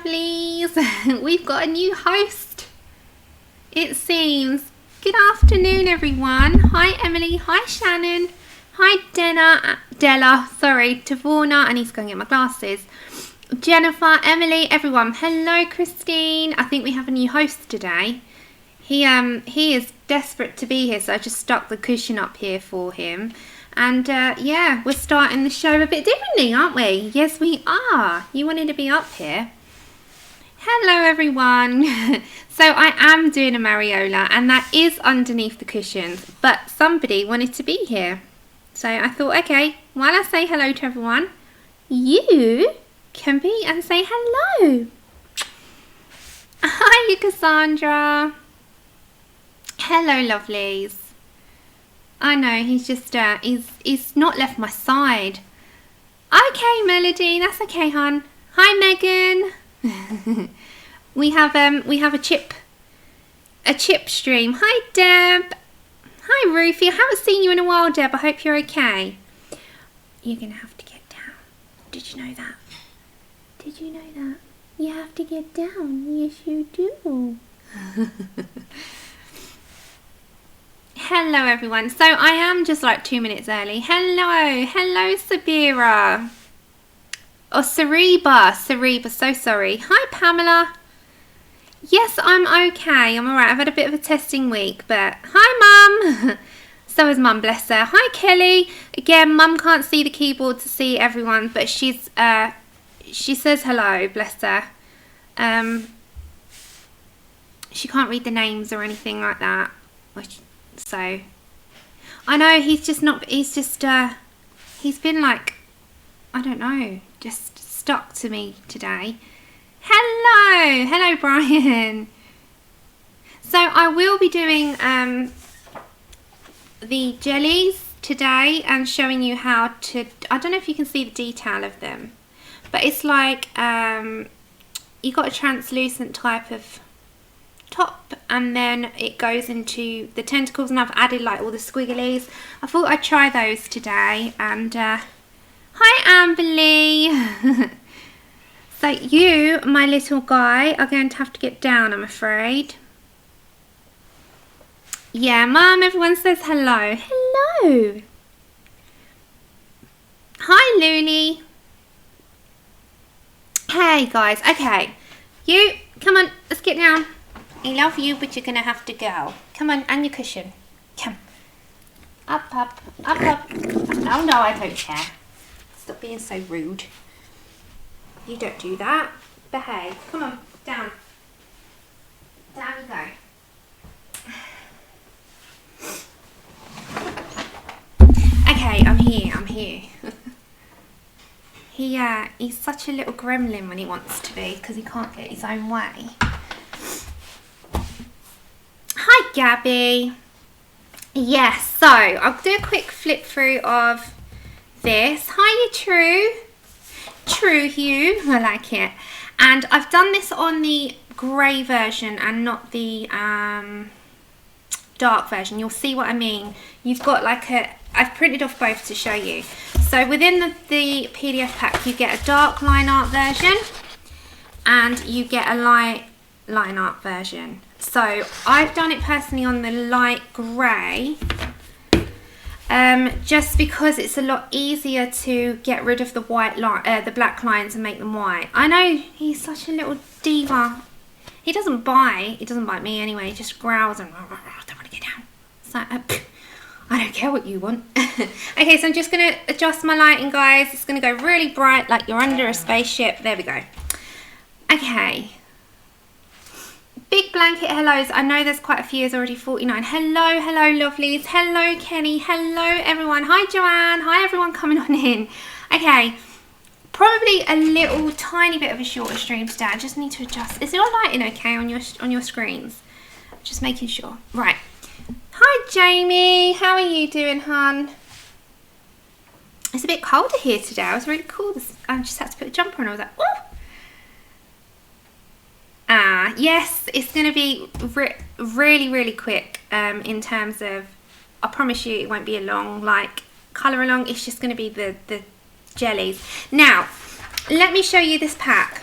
lovelies. We've got a new host, it seems. Good afternoon, everyone. Hi, Emily. Hi, Shannon. Hi, Della. Sorry, Tavorna. I need to go and get my glasses. Jennifer, Emily, everyone. Hello, Christine. I think we have a new host today. He is desperate to be here, so I just stuck the cushion up here for him. And yeah, we're starting the show a bit differently, aren't we? Yes, we are. You wanted to be up here. Hello, everyone. So I am doing a Mariola, and that is underneath the cushions, but somebody wanted to be here. So I thought, okay, while I say hello to everyone, you can be and say hello. Hi, Cassandra. Hello, lovelies. I know, he's just, he's not left my side. Okay, Melody, that's okay, hon. Hi, Megan. we have a chip stream. Hi, Deb. Hi, Ruthie. I haven't seen you in a while, Deb. I hope you're okay. You're gonna have to get down. Did you know that? Did you know that? You have to get down. Yes, you do. Hello, everyone. So I am just like 2 minutes early. Hello, Sabira. Oh, Cereba, so sorry. Hi, Pamela. Yes, I'm okay. I'm alright. I've had a bit of a testing week, but hi, Mum. So is Mum, bless her. Hi, Kelly. Again, Mum can't see the keyboard to see everyone, but she says hello, bless her. She can't read the names or anything like that. So I know he's been like, I don't know, just stuck to me today. Hello Brian. So I will be doing the jellies today and showing you how to, I don't know if you can see the detail of them, but it's like you got a translucent type of top, and then it goes into the tentacles, and I've added like all the squigglies. I thought I'd try those today. And hi, Amberly. So you, my little guy, are going to have to get down, I'm afraid. Yeah, Mum, everyone says hello. Hello. Hi, Looney. Hey, guys. Okay, you, come on, let's get down. I love you, but you're going to have to go. Come on, and your cushion. Come. Up. No, I don't care. Stop being so rude. You don't do that. Behave. Come on, down. Down you go. Okay, I'm here. He's such a little gremlin when he wants to be, because he can't get his own way. Hi, Gabby. Yes, so I'll do a quick flip through of this. Hi, you True Hue. I like it. And I've done this on the grey version and not the dark version. You'll see what I mean. You've got like I've printed off both to show you. So within the PDF pack, you get a dark line art version and you get a light line art version. So I've done it personally on the light grey, just because it's a lot easier to get rid of the white line, the black lines, and make them white. I know he's such a little diva. He doesn't bite. He doesn't bite me anyway. He just growls and I don't want to get down. So I don't care what you want. Okay, so I'm just going to adjust my lighting, guys. It's going to go really bright, like you're under a spaceship. There we go. Okay. Big blanket hellos. I know there's quite a few. There's already 49. Hello lovelies. Hello Kenny. Hello everyone. Hi Joanne. Hi everyone coming on in. Okay, probably a little tiny bit of a shorter stream today. I just need to adjust. Is your lighting okay on your screens? Just making sure. Right. Hi Jamie. How are you doing, hon? It's a bit colder here today. I was really cool. I just had to put a jumper on. I was like, oh. Yes, it's going to be really quick in terms of, I promise you it won't be a long like colour along. It's just going to be the jellies. Now let me show you this pack.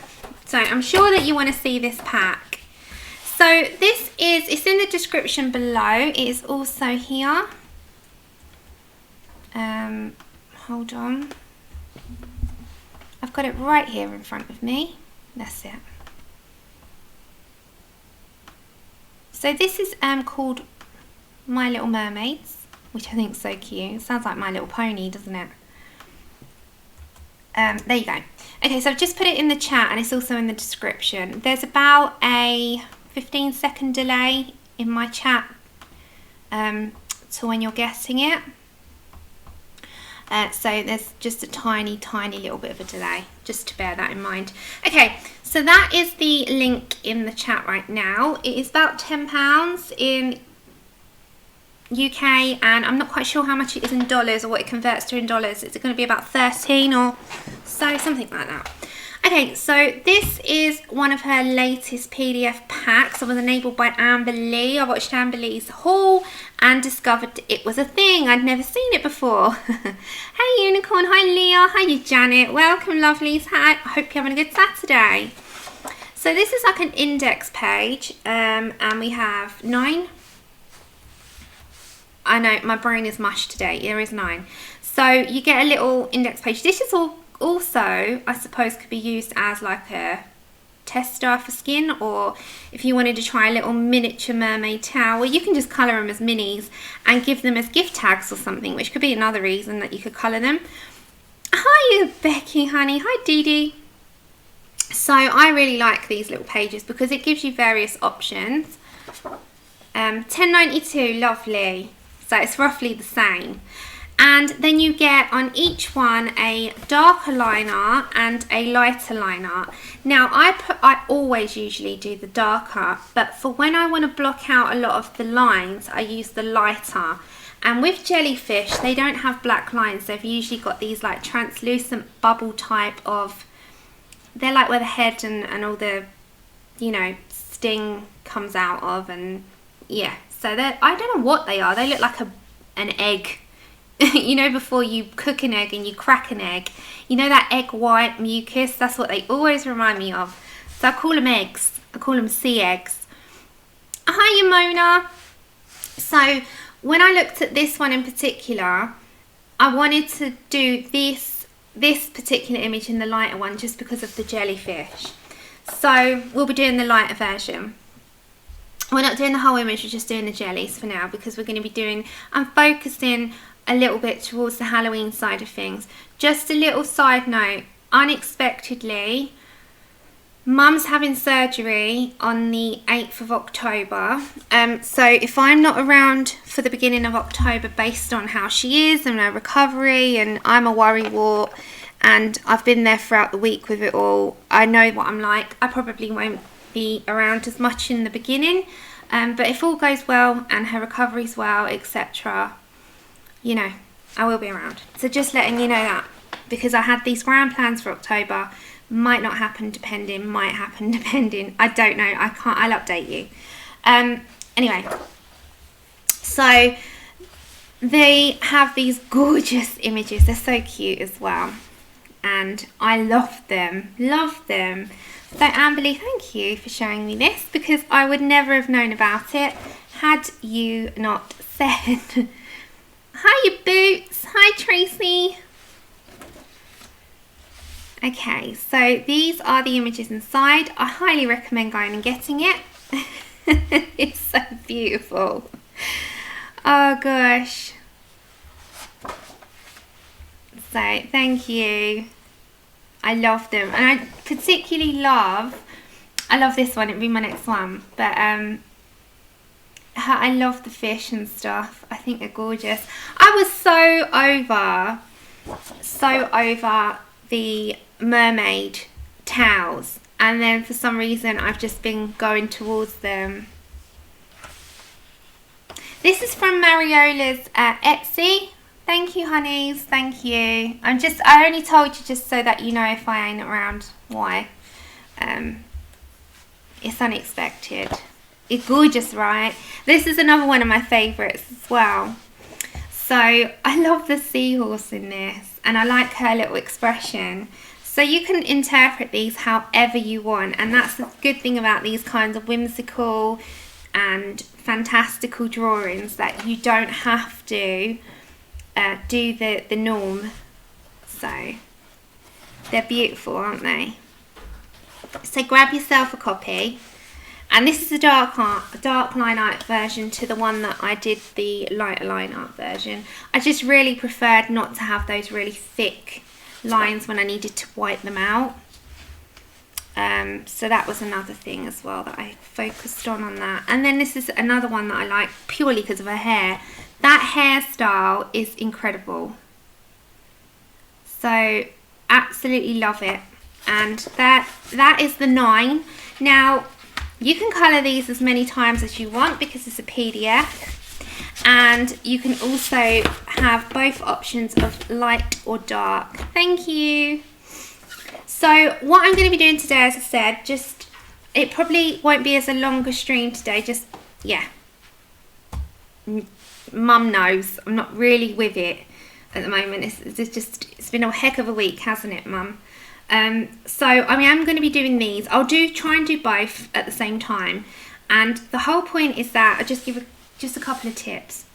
So I'm sure that you want to see this pack. So this is, it's in the description below. It is also here. Hold on. I've got it right here in front of me. That's it. So this is called My Little Mermaids, which I think is so cute. It sounds like My Little Pony, doesn't it? There you go. Okay, so I've just put it in the chat and it's also in the description. There's about a 15-second delay in my chat to when you're getting it. So there's just a tiny little bit of a delay, just to bear that in mind. Okay, so that is the link in the chat right now. It is about £10 in UK, and I'm not quite sure how much it is in dollars or what it converts to in dollars. Is it going to be about 13 or so, something like that? Okay, so this is one of her latest PDF packs. I was enabled by Amber Lee. I watched Amber Lee's haul and discovered it was a thing. I'd never seen it before. Hey Unicorn, hi Leah, hi you Janet. Welcome lovelies. Hi, I hope you're having a good Saturday. So this is like an index page, and we have 9. I know, my brain is mush today. There is 9. So you get a little index page. This is all also, I suppose, could be used as like a tester for skin, or if you wanted to try a little miniature mermaid towel, you can just colour them as minis and give them as gift tags or something, which could be another reason that you could colour them. Hi Becky, honey. Hi Dee Dee. So I really like these little pages because it gives you various options. $10.92, lovely. So it's roughly the same. And then you get on each one a darker liner and a lighter liner. Now I always usually do the darker, but for when I want to block out a lot of the lines, I use the lighter. And with jellyfish, they don't have black lines. They've usually got these like translucent bubble type of, they're like where the head and all the, you know, sting comes out of, and yeah. So I don't know what they are. They look like an egg. You know, before you cook an egg and you crack an egg, you know that egg white mucus? That's what they always remind me of. So I call them eggs. I call them sea eggs. Hi, Mona. So when I looked at this one in particular, I wanted to do this particular image in the lighter one just because of the jellyfish. So we'll be doing the lighter version. We're not doing the whole image, we're just doing the jellies for now, because we're going to be doing, I'm focusing a little bit towards the Halloween side of things. Just a little side note, unexpectedly, Mum's having surgery on the 8th of October. So if I'm not around for the beginning of October based on how she is and her recovery, and I'm a worrywart and I've been there throughout the week with it all, I know what I'm like. I probably won't be around as much in the beginning. But if all goes well and her recovery's well, etc., you know, I will be around. So just letting you know that, because I had these grand plans for October. Might not happen depending, might happen depending. I don't know. I can't, I'll update you. Anyway, so they have these gorgeous images. They're so cute as well. And I love them. Love them. So Amberly, thank you for showing me this, because I would never have known about it had you not said. Hi, you boots. Hi, Tracy. Okay, so these are the images inside. I highly recommend going and getting it. It's so beautiful. Oh, gosh. So, thank you. I love them. And I particularly love, I love this one. It'll be my next one. But, I love the fish and stuff. I think they're gorgeous. I was so over the mermaid towels, and then for some reason I've just been going towards them. This is from Mariola's Etsy. Thank you, honeys. Thank you. I only told you just so that you know if I ain't around why. It's unexpected. It's gorgeous, right? This is another one of my favourites as well. So I love the seahorse in this, and I like her little expression. So So you can interpret these however you want, and that's the good thing about these kinds of whimsical and fantastical drawings, that you don't have to do the norm. So they're beautiful, aren't they? So grab yourself a copy, and this is a dark line art version to the one that I did the lighter line art version. I just really preferred not to have those really thick lines when I needed to wipe them out. So that was another thing as well that I focused on that. And then this is another one that I like purely because of her hair. That hairstyle is incredible. So absolutely love it. And that is the 9. Now you can colour these as many times as you want because it's a PDF. And you can also have both options of light or dark. Thank you. So what I'm going to be doing today, as I said, it probably won't be as a longer stream today. Yeah. Mum knows I'm not really with it at the moment. It's been a heck of a week, hasn't it, Mum? So I am going to be doing these. I'll try and do both at the same time. And the whole point is that I'll just give just a couple of tips.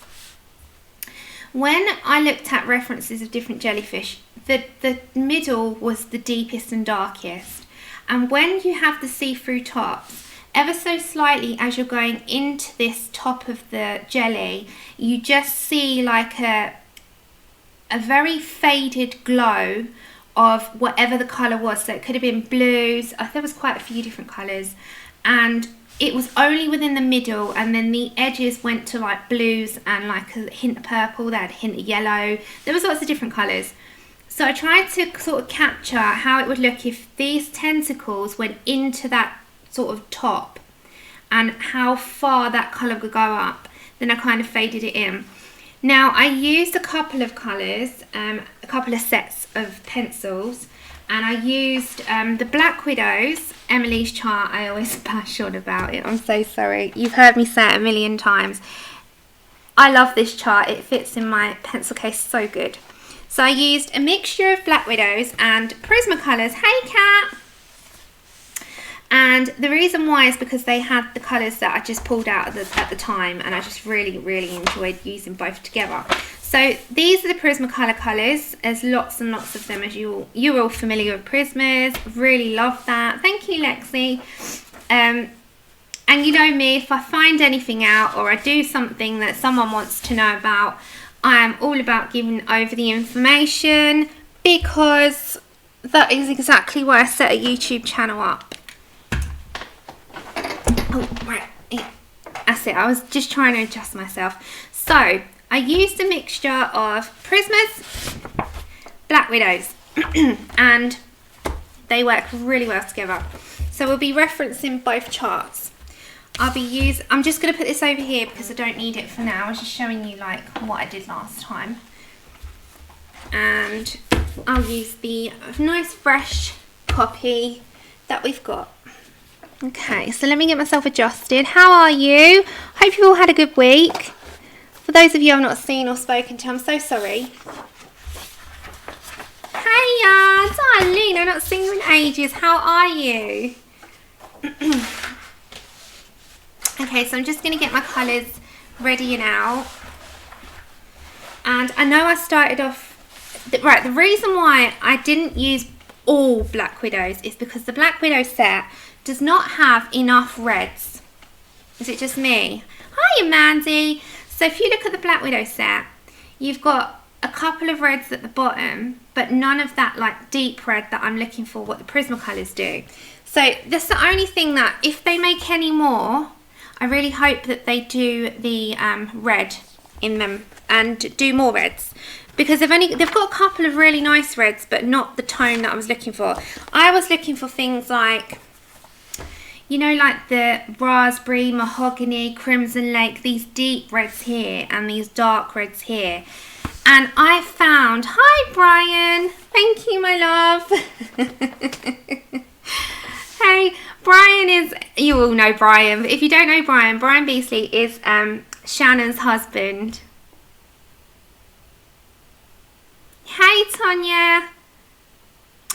When I looked at references of different jellyfish, the middle was the deepest and darkest. And when you have the see-through tops, ever so slightly as you're going into this top of the jelly, you just see like a very faded glow of whatever the colour was. So it could have been blues. There was quite a few different colours. And it was only within the middle, and then the edges went to like blues and like a hint of purple, they had a hint of yellow. There was lots of different colours. So I tried to sort of capture how it would look if these tentacles went into that sort of top and how far that colour would go up. Then I kind of faded it in. Now I used a couple of colours, a couple of sets of pencils, and I used the Black Widows, Emily's chart. I always bash on about it. I'm so sorry. You've heard me say it a million times. I love this chart. It fits in my pencil case so good. So I used a mixture of Black Widows and Prismacolors. Hey, Kat! And the reason why is because they had the colours that I just pulled out at the time, and I just really, really enjoyed using both together. So these are the Prismacolor colours. There's lots and lots of them, as you're all familiar with Prismas. Really love that. Thank you, Lexi. And you know me, if I find anything out or I do something that someone wants to know about, I am all about giving over the information, because that is exactly why I set a YouTube channel up. Oh, right. That's it. I was just trying to adjust myself. So I used a mixture of Prismas, Black Widows, and they work really well together. So we'll be referencing both charts. I'm just going to put this over here because I don't need it for now. I was just showing you like what I did last time. And I'll use the nice fresh copy that we've got. Okay, so let me get myself adjusted. How are you? Hope you all had a good week. For those of you I've not seen or spoken to, I'm so sorry. Hey, darling, I've not seen you in ages. How are you? Okay, so I'm just going to get my colours ready now. And I know I started off... Right, the reason why I didn't use all Black Widows is because the Black Widow set does not have enough reds. Is it just me? Hiya, Mandy. So if you look at the Black Widow set, you've got a couple of reds at the bottom, but none of that like deep red that I'm looking for, what the Prismacolors do. So that's the only thing that, if they make any more, I really hope that they do the red in them and do more reds, because they've got a couple of really nice reds, but not the tone that I was looking for. I was looking for things like, you know, like the raspberry, mahogany, crimson lake, these deep reds here and these dark reds here. And I found, hi Brian, thank you my love. Hey, Brian is, you all know Brian, but if you don't know Brian, Brian Beasley is Shannon's husband. Hey Tonya.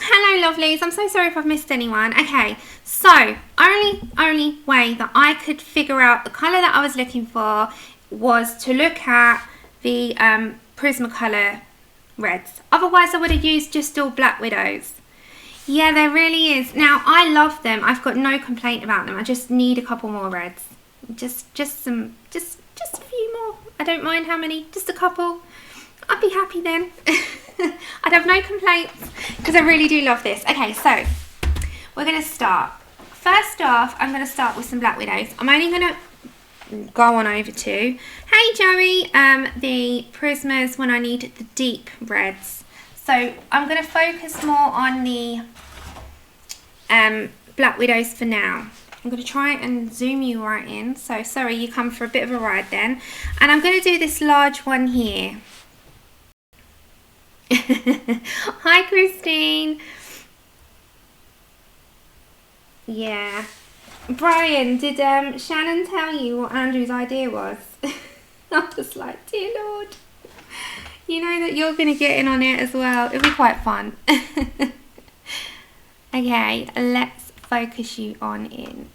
Hello lovelies. I'm so sorry if I've missed anyone. Okay, so only way that I could figure out the colour that I was looking for was to look at the Prismacolor reds. Otherwise I would have used just all Black Widows. Yeah, there really is. Now, I love them. I've got no complaint about them. I just need a couple more reds. Just a few more. I don't mind how many. Just a couple. I'd be happy then. I'd have no complaints because I really do love this. Okay, so we're going to start. First off, I'm going to start with some Black Widows. I'm only going to go on over to, hey Joey, the Prismas when I need the deep reds. So I'm going to focus more on the Black Widows for now. I'm going to try and zoom you right in. So sorry, you come for a bit of a ride then. And I'm going to do this large one here. Hi Christine. Yeah. Brian, did Shannon tell you what Andrew's idea was? I'm just like, dear Lord. You know that you're going to get in on it as well. It'll be quite fun. Okay, let's focus you on in.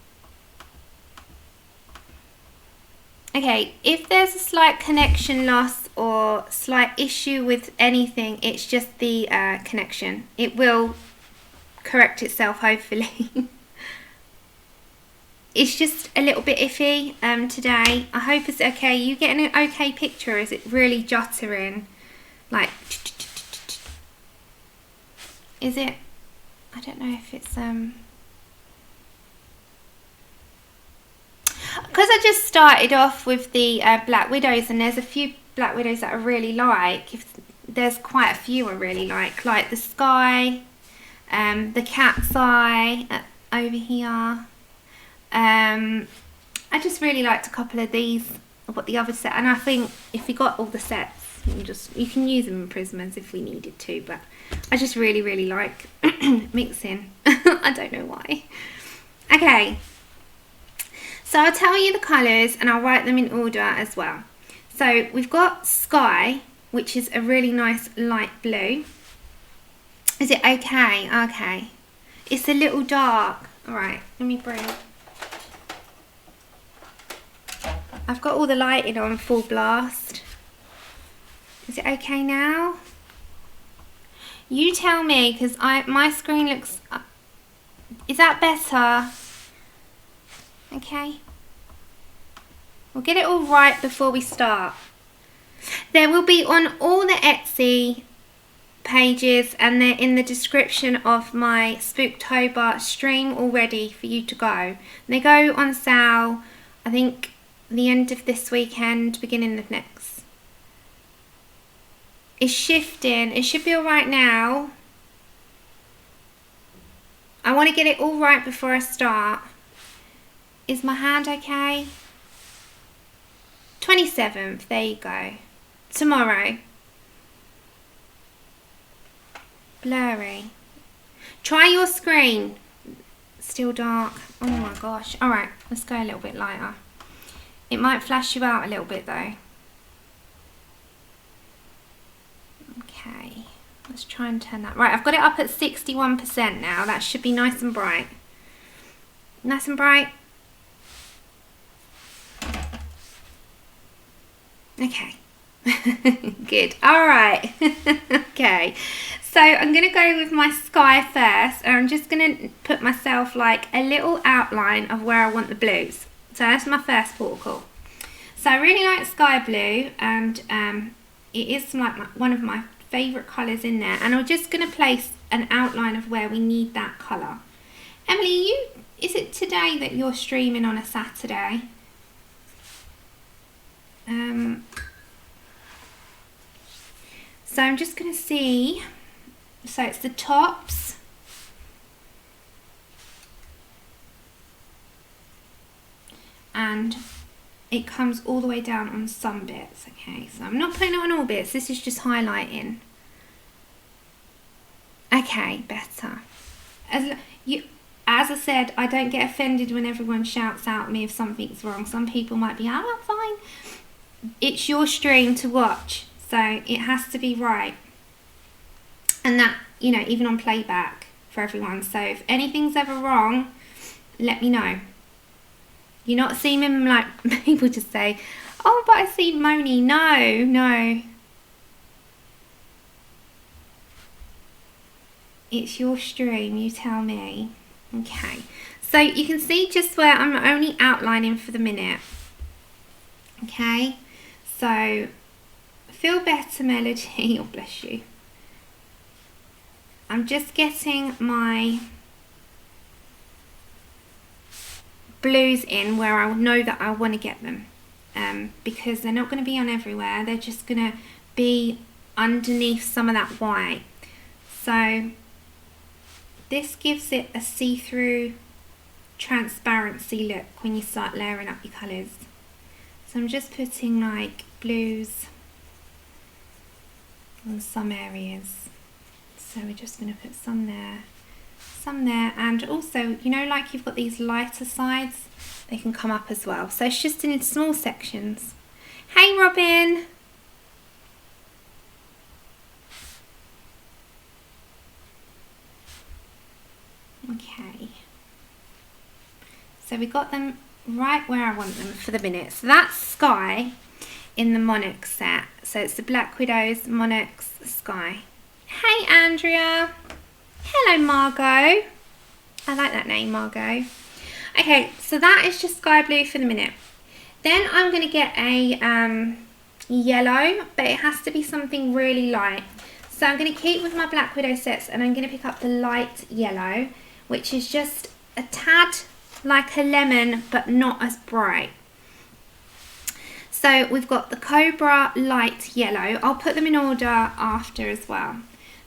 Okay, if there's a slight connection loss or slight issue with anything, it's just the connection. It will correct itself, hopefully. It's just a little bit iffy today. I hope it's okay. You getting an okay picture? Is it really juttering? Like, is it? I don't know if it's because I just started off with the Black Widows, and there's a few Black Widows that I really like. There's quite a few I really like the Sky, the Cat's Eye over here. I just really liked a couple of these. I've got the other set, and I think if we got all the sets, you can use them in Prismas if we needed to, but I just really like mixing. I don't know why. Okay, so I'll tell you the colours and I'll write them in order as well. So we've got Sky, which is a really nice light blue. Is it okay? Okay. It's a little dark. Alright, let me bring... I've got all the lighting on full blast. Is it okay now? You tell me, because my screen looks... Is that better? Okay. We'll get it all right before we start. There will be on all the Etsy pages, and they're in the description of my Spooktober stream already for you to go. They go on sale, I think, the end of this weekend, beginning of next. It's shifting. It should be all right now. I want to get it all right before I start. Is my hand okay? 27th, there you go. Tomorrow. Blurry. Try your screen. Still dark. Oh my gosh. Alright, let's go a little bit lighter. It might flash you out a little bit though. Okay, let's try and turn that. Right, I've got it up at 61% now. That should be nice and bright. Nice and bright. Okay. Good. Alright. Okay. So I'm going to go with my Sky first. And I'm just going to put myself like a little outline of where I want the blues. So that's my first portal. So I really like Sky Blue, and it is like one of my favourite colours in there. And I'm just going to place an outline of where we need that colour. Emily, is it today that you're streaming on a Saturday? So I'm just going to see, so it's the tops, and it comes all the way down on some bits. Okay, so I'm not putting it on all bits, this is just highlighting. Okay, better. As I said, I don't get offended when everyone shouts out at me if something's wrong. Some people might be, oh, I'm fine. It's your stream to watch, so it has to be right. And that, you know, even on playback, for everyone. So if anything's ever wrong, let me know. You're not seeming like people just say, oh, but I see moany. No, no. It's your stream, you tell me. Okay, so you can see just where I'm only outlining for the minute. Okay, so feel better, Melody. Oh, bless you. I'm just getting my blues in where I know that I want to get them, because they're not going to be on everywhere. They're just going to be underneath some of that white. So this gives it a see-through transparency look when you start layering up your colours. So I'm just putting like blues on some areas. So we're just going to put some there, and also, you know, like you've got these lighter sides, they can come up as well. So it's just in small sections. Hey Robin! Okay, so we got them right where I want them for the minute. So that's Sky in the Monarch set. So it's the Black Widow's Monarch's Sky. Hey Andrea. Hello Margot. I like that name, Margot. Okay, so that is just sky blue for the minute. Then I'm going to get a yellow, but it has to be something really light. So I'm going to keep with my Black Widow sets, and I'm going to pick up the light yellow, which is just a tad like a lemon, but not as bright. So we've got the Cobra light yellow. I'll put them in order after as well.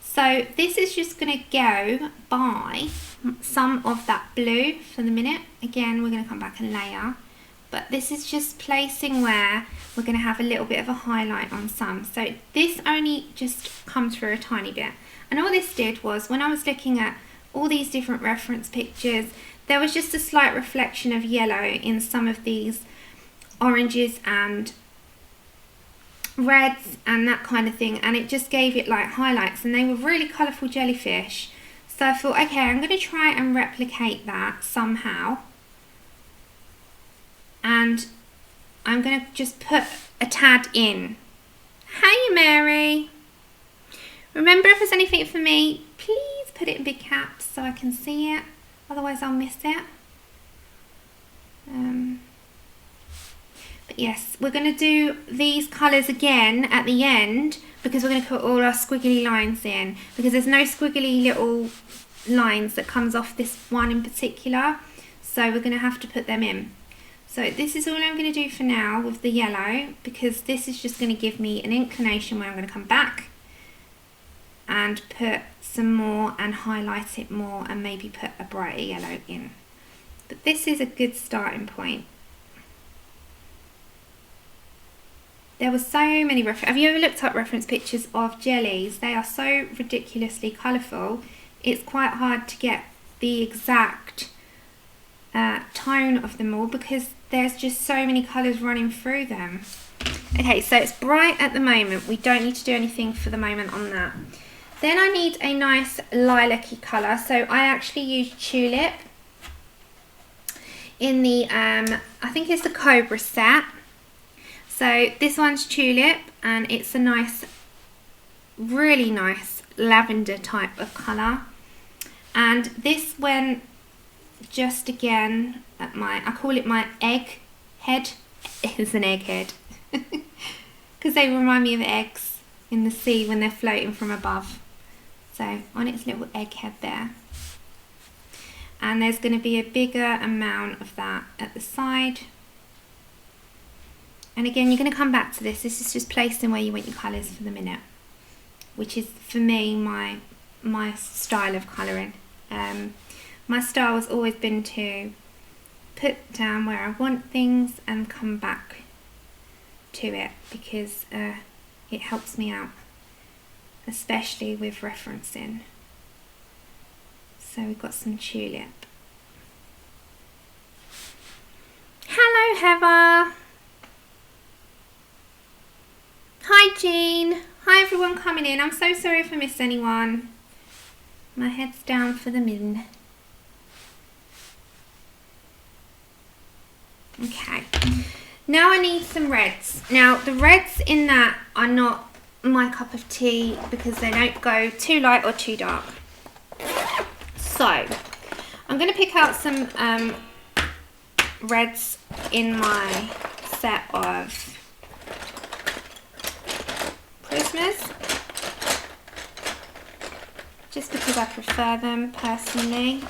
So this is just going to go by some of that blue for the minute. Again, we're going to come back and layer. But this is just placing where we're going to have a little bit of a highlight on some. So this only just comes through a tiny bit. And all this did was, when I was looking at all these different reference pictures, there was just a slight reflection of yellow in some of these oranges and reds and that kind of thing, and it just gave it like highlights, and they were really colourful jellyfish. So I thought, okay, I'm going to try and replicate that somehow, and I'm going to just put a tad in. Hey Mary, remember, if there's anything for me, please put it in big caps so I can see it, otherwise I'll miss it. But yes, we're going to do these colours again at the end, because we're going to put all our squiggly lines in, because there's no squiggly little lines that comes off this one in particular, so we're going to have to put them in. So this is all I'm going to do for now with the yellow, because this is just going to give me an inclination where I'm going to come back and put some more and highlight it more, and maybe put a brighter yellow in. But this is a good starting point. There were so many have you ever looked up reference pictures of jellies? They are so ridiculously colourful. It's quite hard to get the exact tone of them all, because there's just so many colours running through them. Okay, so it's bright at the moment. We don't need to do anything for the moment on that. Then I need a nice lilac-y colour. So I actually used Tulip in the, I think it's the Cobra set. So this one's Tulip, and it's a nice, really nice lavender type of colour. And this went just again at my, I call it my egg head. It's an egg head. Because they remind me of eggs in the sea when they're floating from above. So on its little egg head there. And there's going to be a bigger amount of that at the side. And again, you're going to come back to this. This is just placing where you want your colours for the minute, which is, for me, my style of colouring. My style has always been to put down where I want things and come back to it, because it helps me out, especially with referencing. So we've got some Tulip. Hello, Heather. Hi Jean. Hi everyone coming in. I'm so sorry if I missed anyone. My head's down for the min. Okay. Now I need some reds. Now the reds in that are not my cup of tea because they don't go too light or too dark. So I'm going to pick out some reds in my set of Prismas, just because I prefer them personally,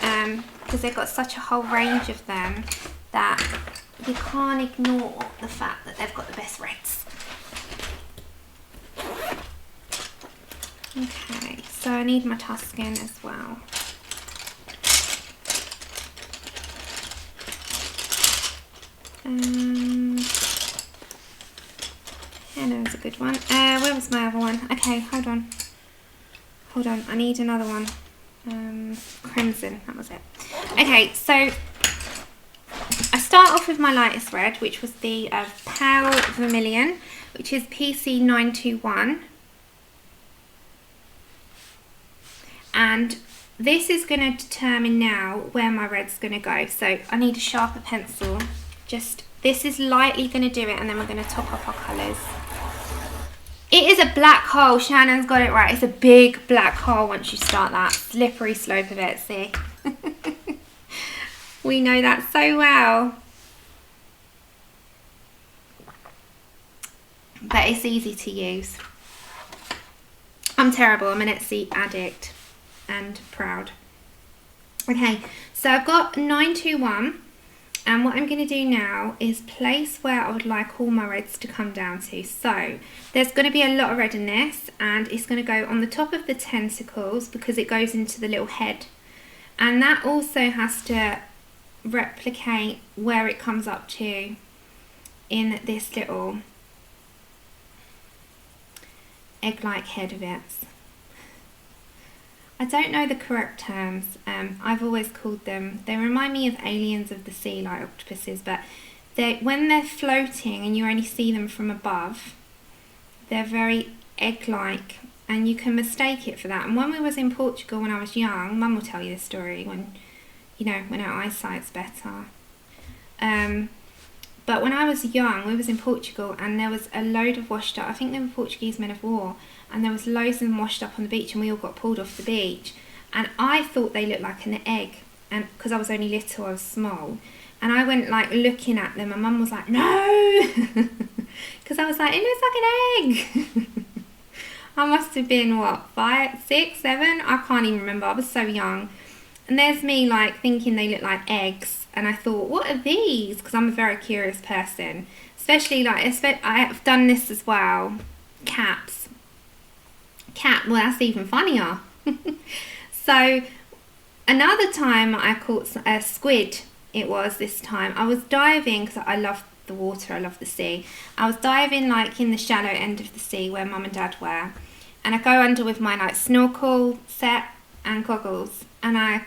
because they've got such a whole range of them that you can't ignore the fact that they've got the best reds. Okay, so I need my Tuscan as well. Henna was a good one. Where was my other one? Okay, hold on. Hold on, I need another one. Crimson, that was it. Okay, so I start off with my lightest red, which was the Pale Vermilion, which is PC 921. And this is going to determine now where my red's going to go. So I need a sharper pencil. Just, this is lightly going to do it, and then we're going to top up our colours. It is a black hole. Shannon's got it right. It's a big black hole once you start that slippery slope of it, see? We know that so well. But it's easy to use. I'm terrible. I'm an Etsy addict and proud. Okay, so I've got 921. And what I'm going to do now is place where I would like all my reds to come down to. So there's going to be a lot of red in this, and it's going to go on the top of the tentacles because it goes into the little head. And that also has to replicate where it comes up to in this little egg-like head of it. I don't know the correct terms. I've always called them, they remind me of aliens of the sea, like octopuses, but when they're floating and you only see them from above, they're very egg-like, and you can mistake it for that. And when we was in Portugal when I was young, Mum will tell you the story, when, you know, when our eyesight's better. But when I was young, we was in Portugal, and there was a load of washed up, I think they were Portuguese men of war, and there was loads of them washed up on the beach, and we all got pulled off the beach. And I thought they looked like an egg, and because I was only little, I was small. And I went like looking at them, and Mum was like, no! Because I was like, it looks like an egg! I must have been, what, 5, 6, 7? I can't even remember, I was so young. And there's me like thinking they look like eggs. And I thought, what are these? Because I'm a very curious person. Especially like, I have done this as well. Caps. Well, that's even funnier. So, another time I caught a squid, it was this time. I was diving, because I love the water, I love the sea. I was diving like in the shallow end of the sea where Mum and Dad were. And I go under with my like snorkel set and goggles. And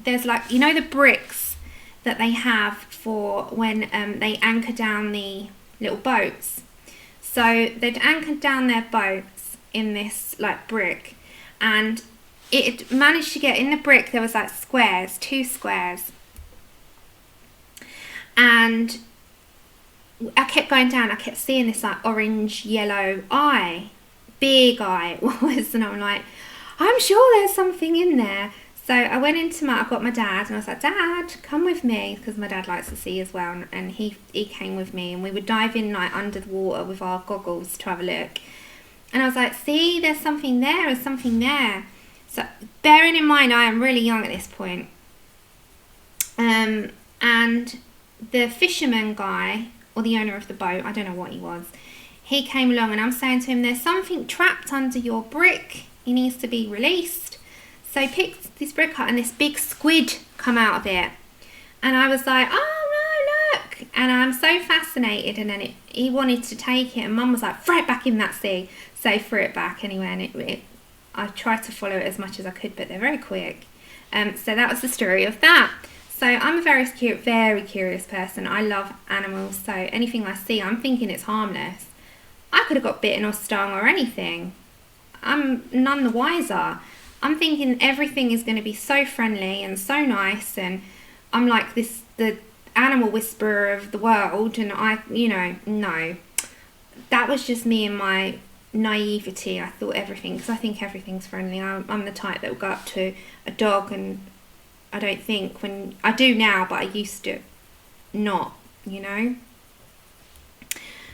there's like, you know the bricks that they have for when they anchor down the little boats. So they'd anchored down their boats in this like brick, and it managed to get in the brick. There was like squares, 2 squares, and I kept going down. I kept seeing this like orange yellow eye, big eye it was, and I'm like, I'm sure there's something in there. So I went into I got my dad, and I was like, Dad, come with me, because my dad likes the sea as well, and he came with me, and we would dive in like under the water with our goggles to have a look. And I was like, see, there's something there's something there. So bearing in mind I am really young at this point. And the fisherman guy, or the owner of the boat, I don't know what he was, he came along, and I'm saying to him, there's something trapped under your brick, he needs to be released. So he picked this brick up, and this big squid come out of it. And I was like, oh no, look. And I'm so fascinated. And then he wanted to take it, and Mum was like, throw it back in that sea. So he threw it back anyway, and I tried to follow it as much as I could, but they're very quick. So that was the story of that. So I'm a very curious person. I love animals, so anything I see, I'm thinking it's harmless. I could have got bitten or stung or anything. I'm none the wiser. I'm thinking everything is going to be so friendly and so nice, and I'm like the animal whisperer of the world, and no. That was just me and my naivety. I thought everything, because I think everything's friendly. I'm the type that will go up to a dog, and I don't think, when I do now, but I used to not,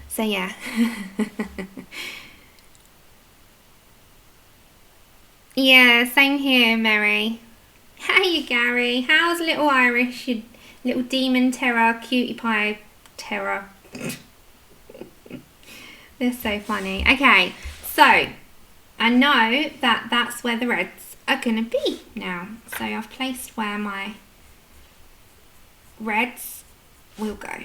so yeah. Yeah, same here, Mary. Hey, Gary. How's little Irish, you little demon terror, cutie pie terror? They're so funny. Okay, so I know that that's where the reds are going to be now. So I've placed where my reds will go.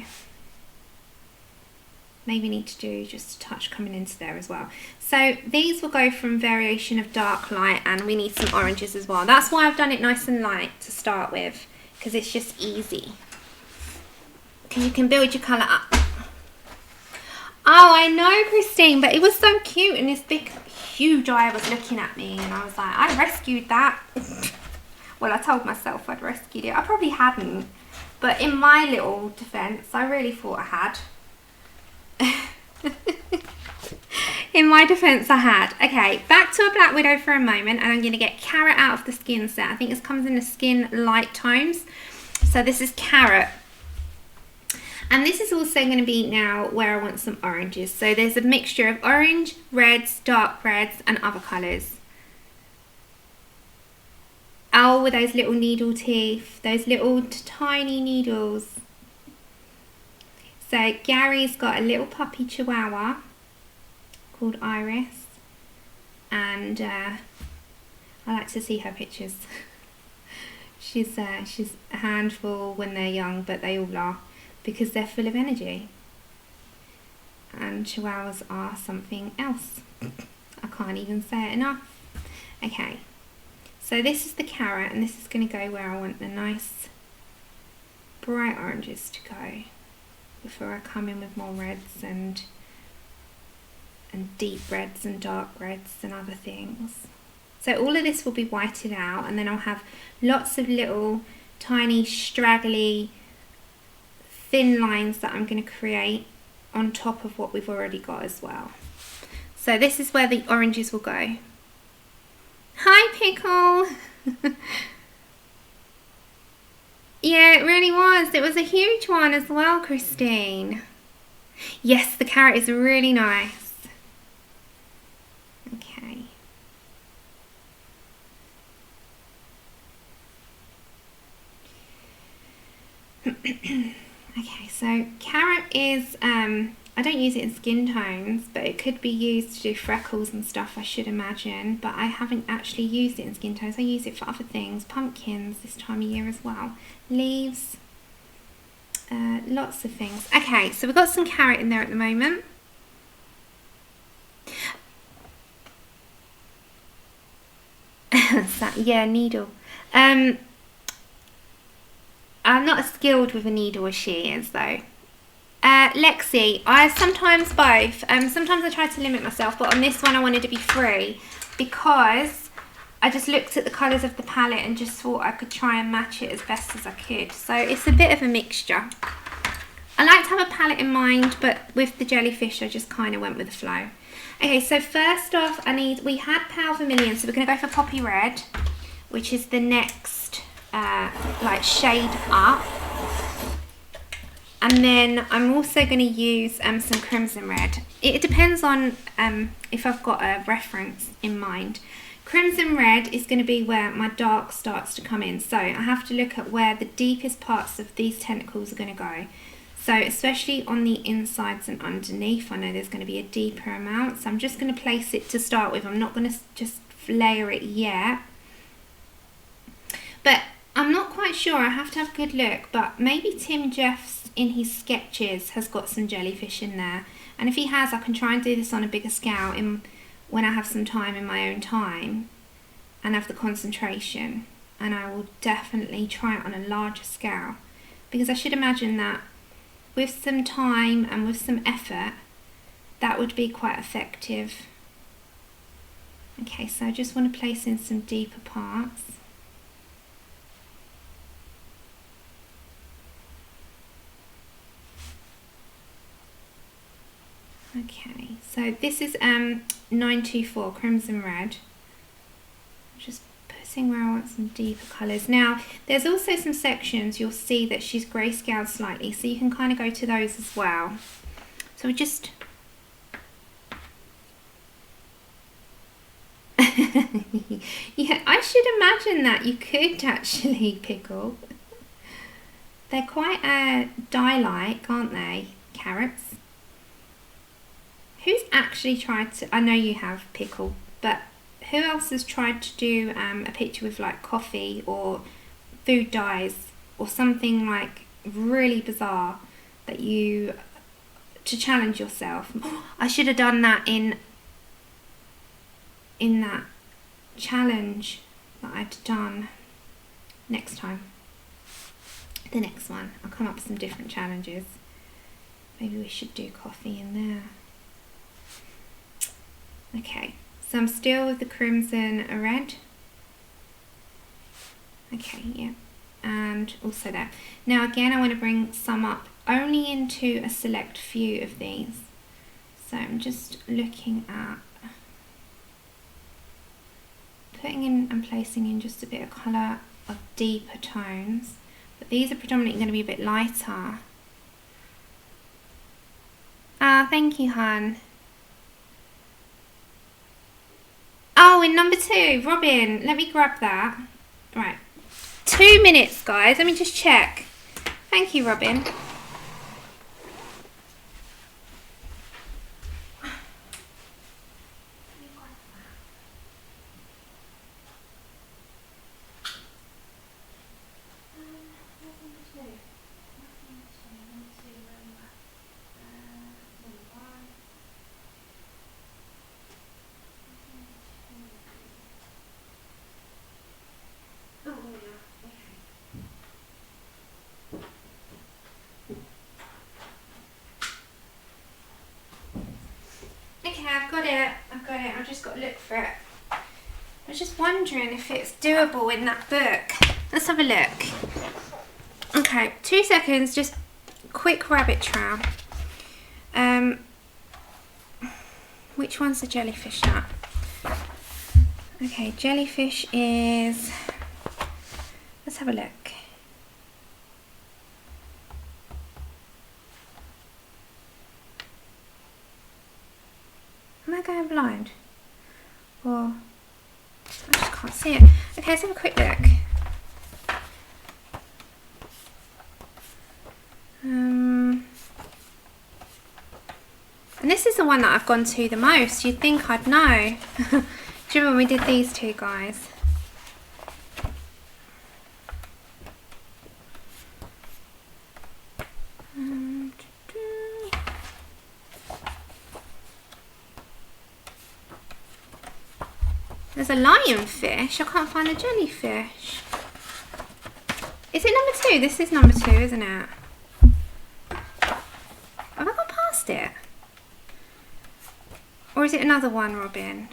Maybe need to do just a touch coming into there as well. So these will go from variation of dark light, and we need some oranges as well. That's why I've done it nice and light to start with, because it's just easy. Because you can build your colour up. Oh, I know, Christine, but it was so cute, and this big, huge eye was looking at me, and I was like, I rescued that. Well, I told myself I'd rescued it. I probably hadn't, but in my little defence, I really thought I had. In my defence, I had. Okay, back to a Black Widow for a moment, and I'm going to get Carrot out of the skin set. I think this comes in the skin light tones. So this is Carrot. And this is also going to be now where I want some oranges. So there's a mixture of orange, reds, dark reds, and other colours. Oh, with those little needle teeth, those little tiny needles. So Gary's got a little puppy chihuahua called Iris, and I like to see her pictures. she's a handful when they're young, but they all are, because they're full of energy. And chihuahuas are something else. I can't even say it enough. Okay, so this is the Carrot, and this is going to go where I want the nice bright oranges to go, before I come in with more reds and deep reds and dark reds and other things. So all of this will be whited out, and then I'll have lots of little tiny straggly thin lines that I'm going to create on top of what we've already got as well. So this is where the oranges will go. Hi, Pickle. Yeah, it really was. It was a huge one as well, Christine. Yes, the Carrot is really nice. Okay. Okay, so Carrot is, I don't use it in skin tones, but it could be used to do freckles and stuff, I should imagine. But I haven't actually used it in skin tones. I use it for other things, pumpkins this time of year as well. Leaves, lots of things. Okay, so we've got some Carrot in there at the moment. Yeah, needle. I'm not as skilled with a needle as she is, though. Lexi, I sometimes both. Sometimes I try to limit myself, but on this one I wanted to be free, because I just looked at the colours of the palette and just thought I could try and match it as best as I could. So it's a bit of a mixture. I like to have a palette in mind, but with the jellyfish I just kind of went with the flow. Okay, so first off we had Pale Vermilion, so we're going to go for Poppy Red, which is the next like shade up. And then I'm also going to use some Crimson Red. It depends on if I've got a reference in mind. Crimson Red is going to be where my dark starts to come in. So I have to look at where the deepest parts of these tentacles are going to go. So especially on the insides and underneath, I know there's going to be a deeper amount. So I'm just going to place it to start with. I'm not going to just layer it yet. But I'm not quite sure. I have to have a good look. But maybe Tim Jeffs in his sketches has got some jellyfish in there. And if he has, I can try and do this on a bigger scale when I have some time in my own time and have the concentration. And I will definitely try it on a larger scale, because I should imagine that with some time and with some effort, that would be quite effective. Okay, so I just want to place in some deeper parts. Okay, so this is 924 Crimson Red. Just putting where I want some deeper colours. Now, there's also some sections you'll see that she's grayscaled slightly, so you can kind of go to those as well. So we just... yeah, I should imagine that you could actually pickle. They're quite dye-like, aren't they? Carrots. Who's actually tried to... I know you have pickle, but who else has tried to do a picture with like coffee or food dyes or something like really bizarre that you... to challenge yourself? I should have done that in that challenge that I'd done next time. The next one, I'll come up with some different challenges. Maybe we should do coffee in there. Okay, so I'm still with the crimson red. Okay, yeah, and also there. Now again, I want to bring some up only into a select few of these. So I'm just looking at putting in and placing in just a bit of colour of deeper tones, but these are predominantly going to be a bit lighter. Ah, thank you, hun. Oh, in number 2, Robin, let me grab that. Right, 2 minutes, guys. Let me just check. Thank you, Robin. I've got it, I've just got to look for it. I was just wondering if it's doable in that book. Let's have a look. Okay, 2 seconds, just quick rabbit trail. Which one's the jellyfish at? Okay, jellyfish is... let's have a look. Am I going blind? Or I just can't see it. Okay, let's have a quick look. And this is the one that I've gone to the most. You'd think I'd know. Do you remember when we did these two guys? There's a lionfish. I can't find the jellyfish. Is it number 2? This is number 2, isn't it? Have I gone past it? Or is it another one, Robin?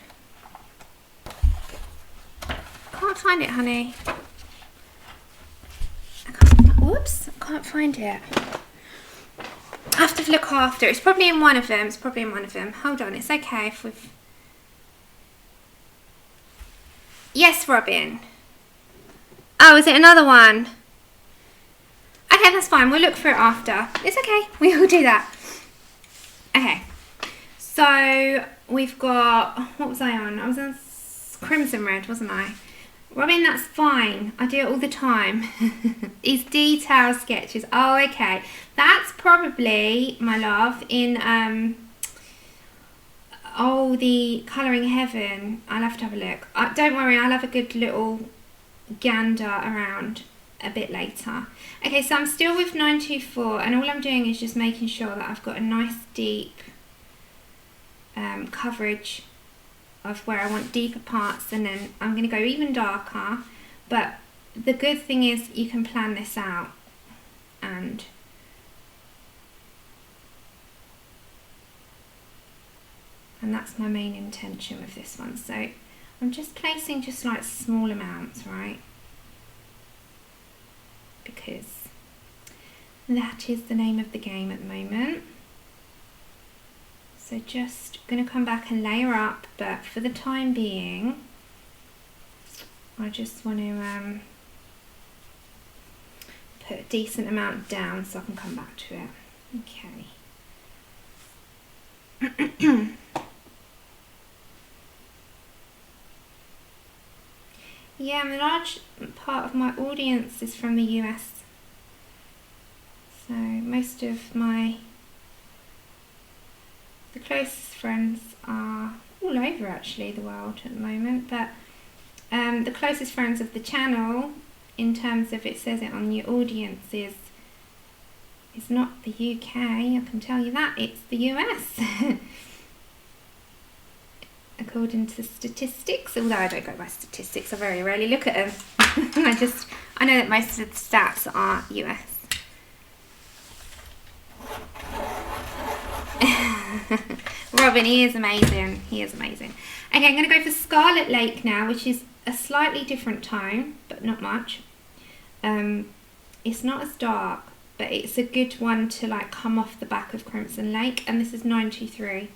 Can't find it, honey. Whoops, I can't find it. I have to look after. It's probably in one of them. It's probably in one of them. Hold on, it's okay if we've... Yes, Robin. Oh, is it another one? Okay, that's fine. We'll look for it after. It's okay. We will do that. Okay. So, we've got... What was I on? I was on Crimson Red, wasn't I? Robin, that's fine. I do it all the time. These detail sketches. Oh, okay. That's probably, my love, in... oh, the Colouring Heaven. I'll have to have a look. Don't worry, I'll have a good little gander around a bit later. Okay, so I'm still with 924, and all I'm doing is just making sure that I've got a nice deep coverage of where I want deeper parts, and then I'm going to go even darker. But the good thing is you can plan this out, and that's my main intention with this one. So I'm just placing just like small amounts, right? Because that is the name of the game at the moment. So just going to come back and layer up, but for the time being, I just want to put a decent amount down so I can come back to it. Okay. Yeah, a large part of my audience is from the US. So most of the closest friends are all over actually the world at the moment, but the closest friends of the channel, in terms of it says it on your audience, is not the UK, I can tell you that, it's the US. According to statistics, although I don't go by statistics, I very rarely look at them. I know that most of the stats are US. Robin, he is amazing. He is amazing. Okay, I'm going to go for Scarlet Lake now, which is a slightly different tone, but not much. It's not as dark, but it's a good one to like come off the back of Crimson Lake, and this is 923.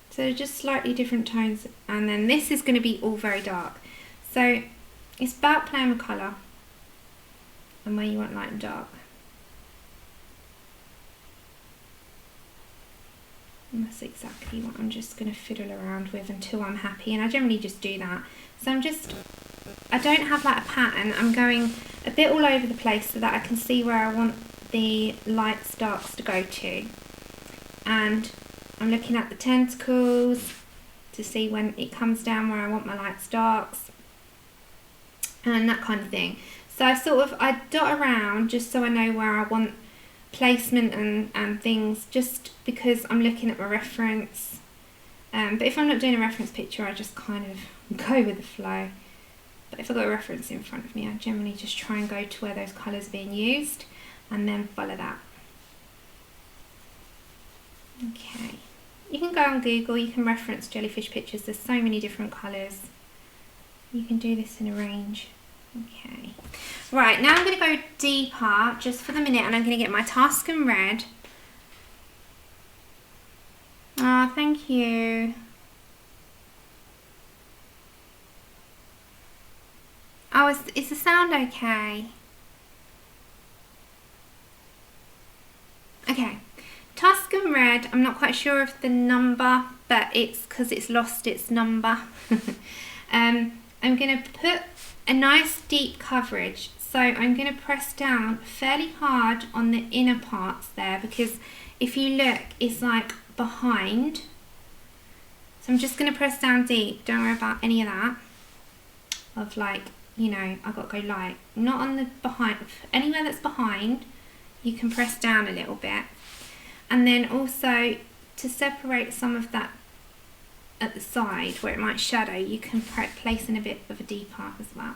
So just slightly different tones, and then this is going to be all very dark. So it's about playing with colour and where you want light and dark. And that's exactly what I'm just going to fiddle around with until I'm happy, and I generally just do that. So I don't have like a pattern, I'm going a bit all over the place so that I can see where I want the lights darks to go to. And I'm looking at the tentacles to see when it comes down where I want my lights darks and that kind of thing. So I dot around just so I know where I want placement and things, just because I'm looking at my reference. But if I'm not doing a reference picture, I just kind of go with the flow. But if I've got a reference in front of me, I generally just try and go to where those colours are being used and then follow that. Okay. You can go on Google, you can reference jellyfish pictures, there's so many different colours. You can do this in a range. Okay. Right, now I'm going to go deeper just for the minute, and I'm going to get my Tuscan Red. Oh, thank you. Oh, is the sound okay? Okay. Tuscan Red, I'm not quite sure of the number, but it's because it's lost its number. I'm going to put a nice deep coverage, so I'm going to press down fairly hard on the inner parts there, because if you look, it's like behind. So I'm just going to press down deep, don't worry about any of that, of like, you know, I've got to go light. Not on the behind, anywhere that's behind, you can press down a little bit. And then also, to separate some of that at the side where it might shadow, you can place in a bit of a deeper as well.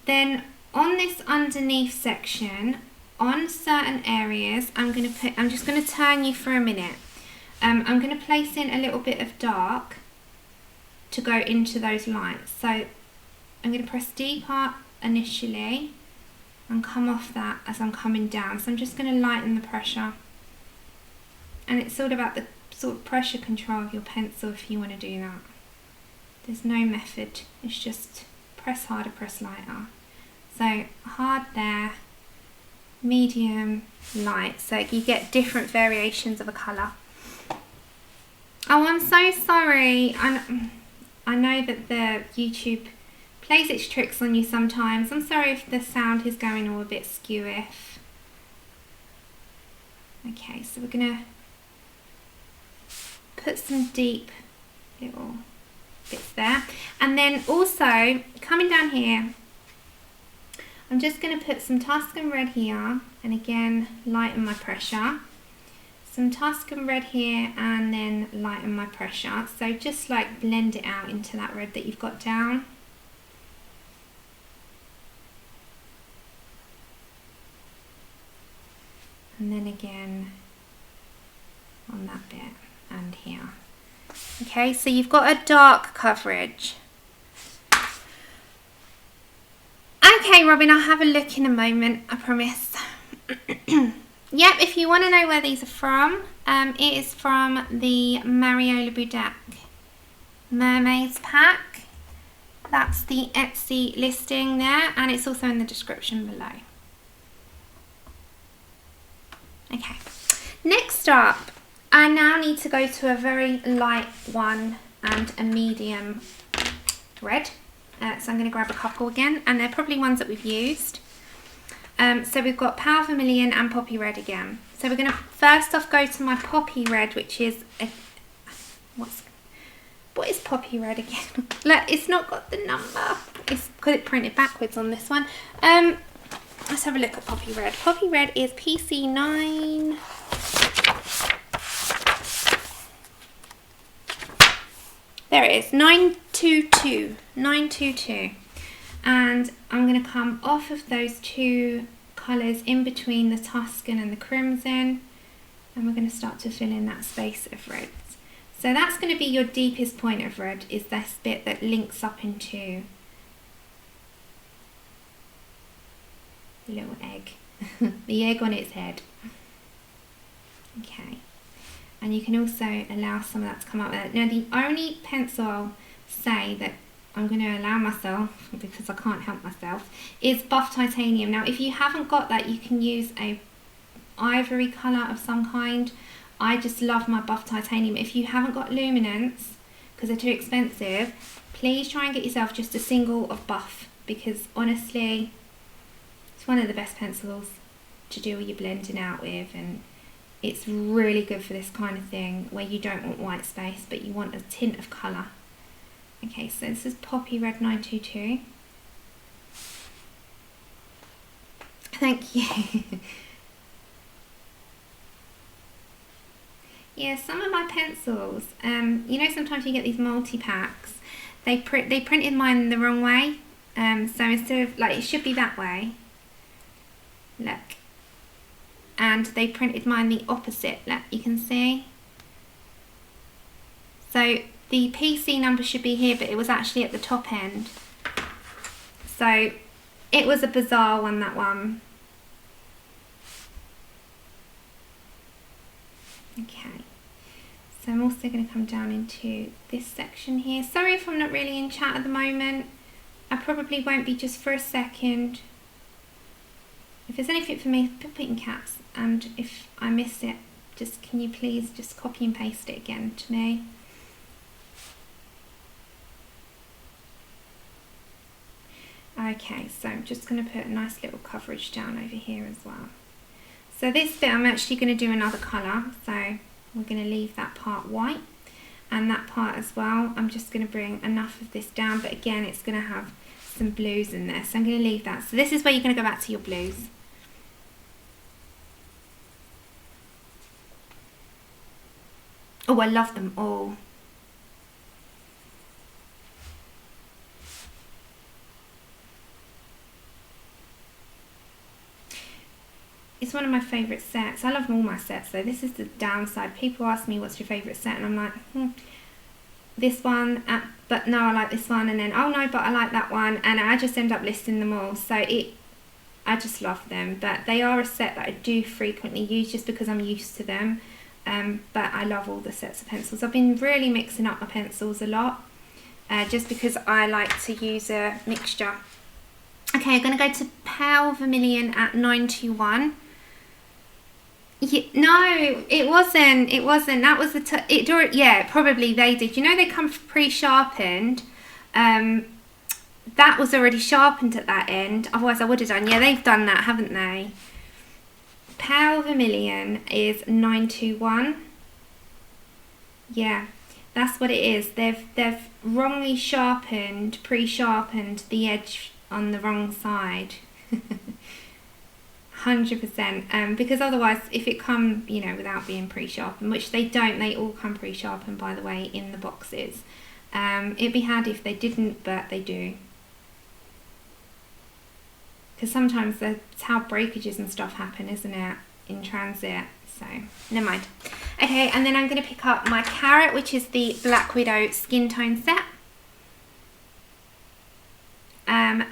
Then on this underneath section, on certain areas, I'm just going to turn you for a minute. I'm going to place in a little bit of dark to go into those lights. So I'm going to press deeper initially and come off that as I'm coming down. So I'm just going to lighten the pressure. And it's all about the sort of pressure control of your pencil if you want to do that. There's no method, it's just press harder, press lighter. So hard there, medium, light, so you get different variations of a colour. Oh, I'm so sorry. I know that the YouTube plays its tricks on you sometimes. I'm sorry if the sound is going all a bit skew-iff. Okay, so we're going to put some deep little bits there, and then also coming down here, I'm just going to put some Tuscan Red here, and again lighten my pressure, some Tuscan Red here, and then lighten my pressure, so just like blend it out into that red that you've got down. And then again on that bit and here. Okay, so you've got a dark coverage. Okay, Robin, I'll have a look in a moment, I promise. Yep, if you want to know where these are from, it is from the Mariola Budek Mermaids pack. That's the Etsy listing there, and it's also in the description below. Okay, next up, I now need to go to a very light one and a medium red. So I'm going to grab a couple again, and they're probably ones that we've used. So we've got Pale Vermilion and Poppy Red again. So we're going to first off go to my Poppy Red, which is a, what is Poppy Red again? Look, it's not got the number. It's because it printed backwards on this one. Let's have a look at Poppy Red. Poppy Red is PC9. There it is, 922. 922. And I'm going to come off of those two colours in between the Tuscan and the Crimson, and we're going to start to fill in that space of reds. So that's going to be your deepest point of red, is this bit that links up into the little egg, the egg on its head. Okay, and you can also allow some of that to come up there. Now the only pencil I'll say that I'm going to allow myself, because I can't help myself, is Buff Titanium. Now if you haven't got that, you can use a ivory colour of some kind. I just love my Buff Titanium. If you haven't got luminance, because they're too expensive, please try and get yourself just a single of Buff, because honestly it's one of the best pencils to do all your blending out with, and it's really good for this kind of thing where you don't want white space but you want a tint of colour. Okay, so this is Poppy Red 922. Thank you. Yeah, some of my pencils, you know, sometimes you get these multi-packs, they printed mine the wrong way, so instead of, like, it should be that way, look, and they printed mine the opposite, look, you can see, so the PC number should be here, but it was actually at the top end, so it was a bizarre one, that one. Okay, so I'm also going to come down into this section here. Sorry if I'm not really in chat at the moment. I probably won't be just for a second. If there's anything for me, put it in caps, and if I miss it, just can you please just copy and paste it again to me. Okay, so I'm just going to put a nice little coverage down over here as well. So this bit I'm actually going to do another colour, so we're going to leave that part white, and that part as well. I'm just going to bring enough of this down, but again it's going to have some blues in there, so I'm going to leave that. So this is where you're going to go back to your blues. Oh, I love them all. It's one of my favourite sets. I love all my sets though. This is the downside. People ask me what's your favourite set, and I'm like, this one, but no, I like this one, and then oh no, but I like that one, and I just end up listing them all. So I just love them, but they are a set that I do frequently use just because I'm used to them. But I love all the sets of pencils. I've been really mixing up my pencils a lot, just because I like to use a mixture. Okay, I'm going to go to Pale Vermilion at 921. No, it wasn't. It wasn't. That was the yeah, probably they did. You know, they come pre-sharpened. That was already sharpened at that end. Otherwise, I would have done. Yeah, they've done that, haven't they? Pale Vermilion is 921. Yeah, that's what it is. They've wrongly sharpened, pre-sharpened the edge on the wrong side. 100%, because otherwise if it come, you know, without being pre-sharpened, which they don't, they all come pre-sharpened by the way in the boxes, it'd be handy if they didn't, but they do, because sometimes that's how breakages and stuff happen, isn't it, in transit. So never mind. Okay, and then I'm going to pick up my Carrot, which is the Black Widow skin tone set,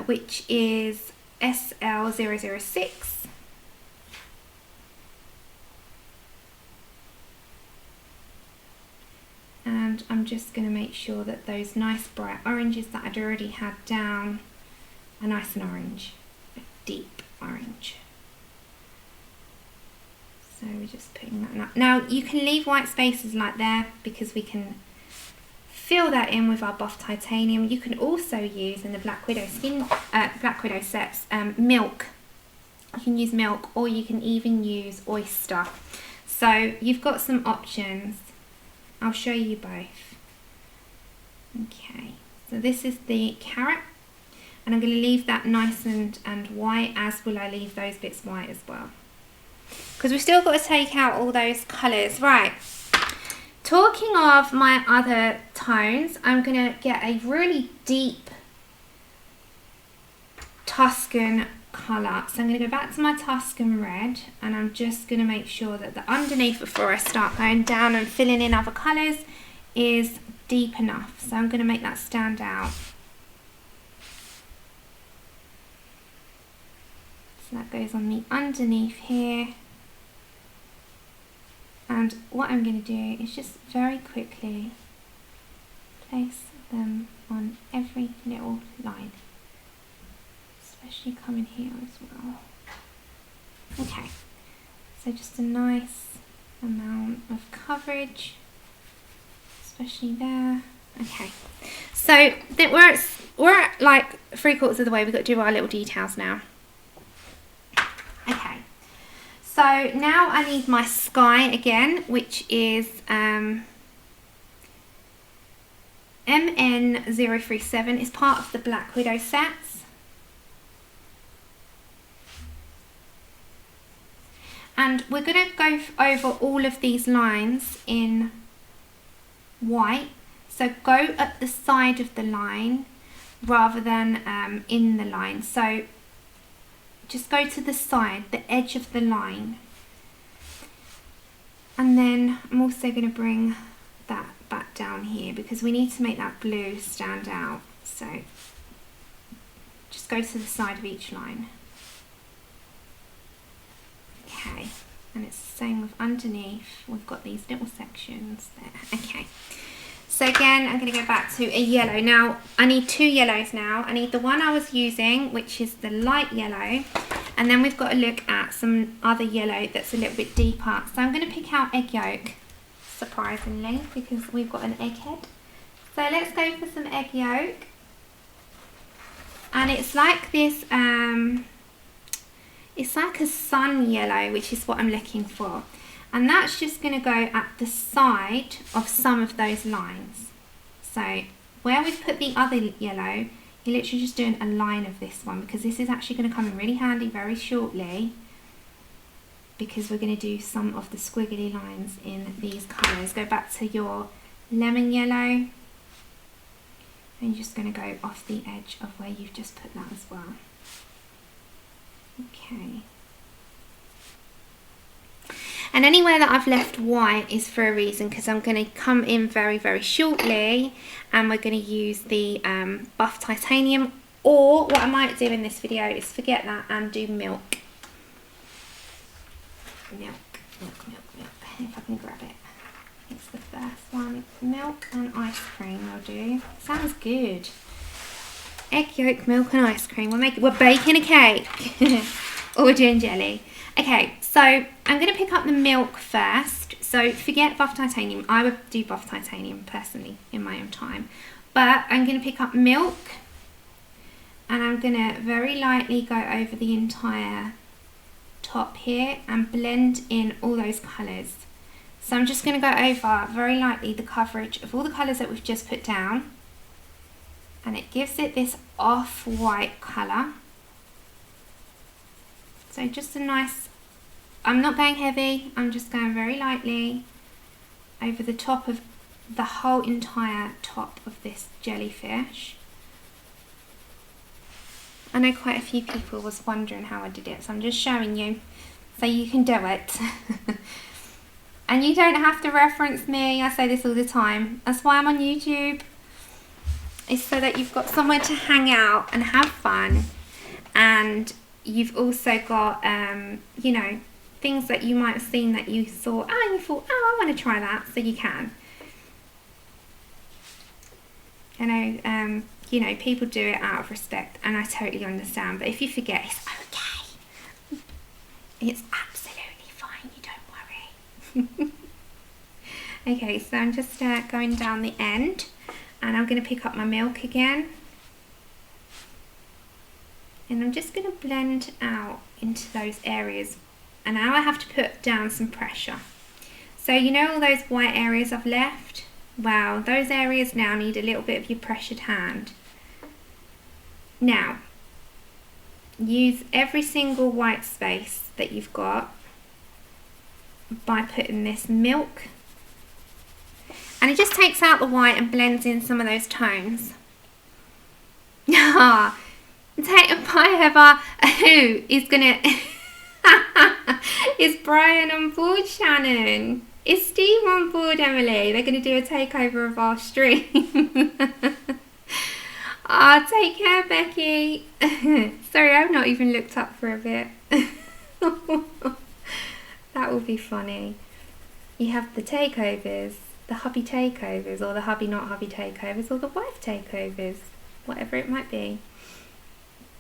which is SL006. And I'm just going to make sure that those nice bright oranges that I'd already had down are nice and orange, a deep orange. So we're just putting that up. Now you can leave white spaces like there because we can fill that in with our buff titanium. You can also use in the Black Widow sets milk. You can use milk, or you can even use oyster. So you've got some options. I'll show you both. Okay, so this is the carrot, and I'm going to leave that nice and white, as will I leave those bits white as well, because we've still got to take out all those colours. Right, talking of my other tones, I'm going to get a really deep Tuscan colour. So I'm going to go back to my Tuscan red, and I'm just going to make sure that the underneath, before I start going down and filling in other colours, is deep enough. So I'm going to make that stand out. So that goes on the underneath here. And what I'm going to do is just very quickly place them on every little line, especially coming here as well. Okay, so just a nice amount of coverage, especially there. Okay, so we're at like 3/4 of the way. We've got to do our little details now. Okay, so now I need my sky again, which is MN037. It's part of the Black Widow sets. And we're going to go over all of these lines in white. So go at the side of the line rather than in the line. So just go to the side, the edge of the line. And then I'm also going to bring that back down here because we need to make that blue stand out. So just go to the side of each line. Okay, and it's the same with underneath. We've got these little sections there. Okay, so again, I'm going to go back to a yellow. Now, I need two yellows now. I need the one I was using, which is the light yellow, and then we've got to look at some other yellow that's a little bit deeper. So I'm going to pick out egg yolk, surprisingly, because we've got an egghead. So let's go for some egg yolk. And it's like this, it's like a sun yellow, which is what I'm looking for. And that's just going to go at the side of some of those lines. So where we've put the other yellow, you're literally just doing a line of this one, because this is actually going to come in really handy very shortly, because we're going to do some of the squiggly lines in these colours. Go back to your lemon yellow, and you're just going to go off the edge of where you've just put that as well. Okay. And anywhere that I've left white is for a reason, because I'm going to come in very, very shortly and we're going to use the buff titanium, or what I might do in this video is forget that and do milk. Milk. If I can grab it. It's the first one. Milk and ice cream will do. Sounds good. Egg yolk, milk and ice cream. We're baking a cake. Or we're doing jelly. Okay, so I'm going to pick up the milk first. So forget buff titanium. I would do buff titanium personally in my own time. But I'm going to pick up milk, and I'm going to very lightly go over the entire top here and blend in all those colours. So I'm just going to go over very lightly the coverage of all the colours that we've just put down. And it gives it this off-white colour. So just a nice, I'm not going heavy, I'm just going very lightly over the top of the whole entire top of this jellyfish. I know quite a few people was wondering how I did it, so I'm just showing you so you can do it. And you don't have to reference me, I say this all the time. That's why I'm on YouTube. It's so that you've got somewhere to hang out and have fun. and you've also got, you know, things that you might have seen that you thought, oh, I want to try that, so you can. I know, you know, people do it out of respect, and I totally understand, but if you forget, it's okay. It's absolutely fine, you don't worry. Okay, so I'm just going down the end, and I'm going to pick up my milk again. And I'm just going to blend out into those areas. And now I have to put down some pressure. So you know all those white areas I've left? Well, those areas now need a little bit of your pressured hand. Now, use every single white space that you've got by putting this milk. And it just takes out the white and blends in some of those tones. Ah, bye Heather. Who is gonna... Is Brian on board, Shannon? Is Steve on board, Emily? They're going to do a takeover of our stream. Ah, take care, Becky. Sorry, I've not even looked up for a bit. That will be funny. You have the takeovers, the hubby takeovers, or the hubby not hubby takeovers, or the wife takeovers, whatever it might be.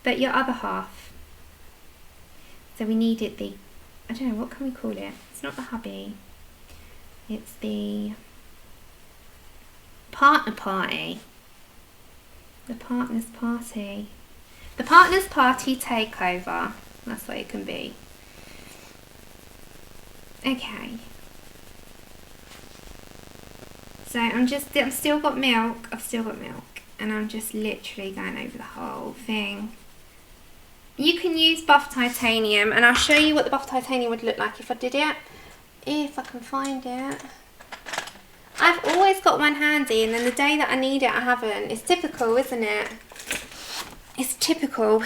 But your other half. So we needed the, I don't know, what can we call it? It's not the hubby. It's the partner party. The partner's party. The partner's party takeover. That's what it can be. Okay. So I've still got milk. And I'm just literally going over the whole thing. You can use buff titanium, and I'll show you what the buff titanium would look like if I did it. If I can find it. I've always got one handy, and then the day that I need it, I haven't. It's typical, isn't it? It's typical.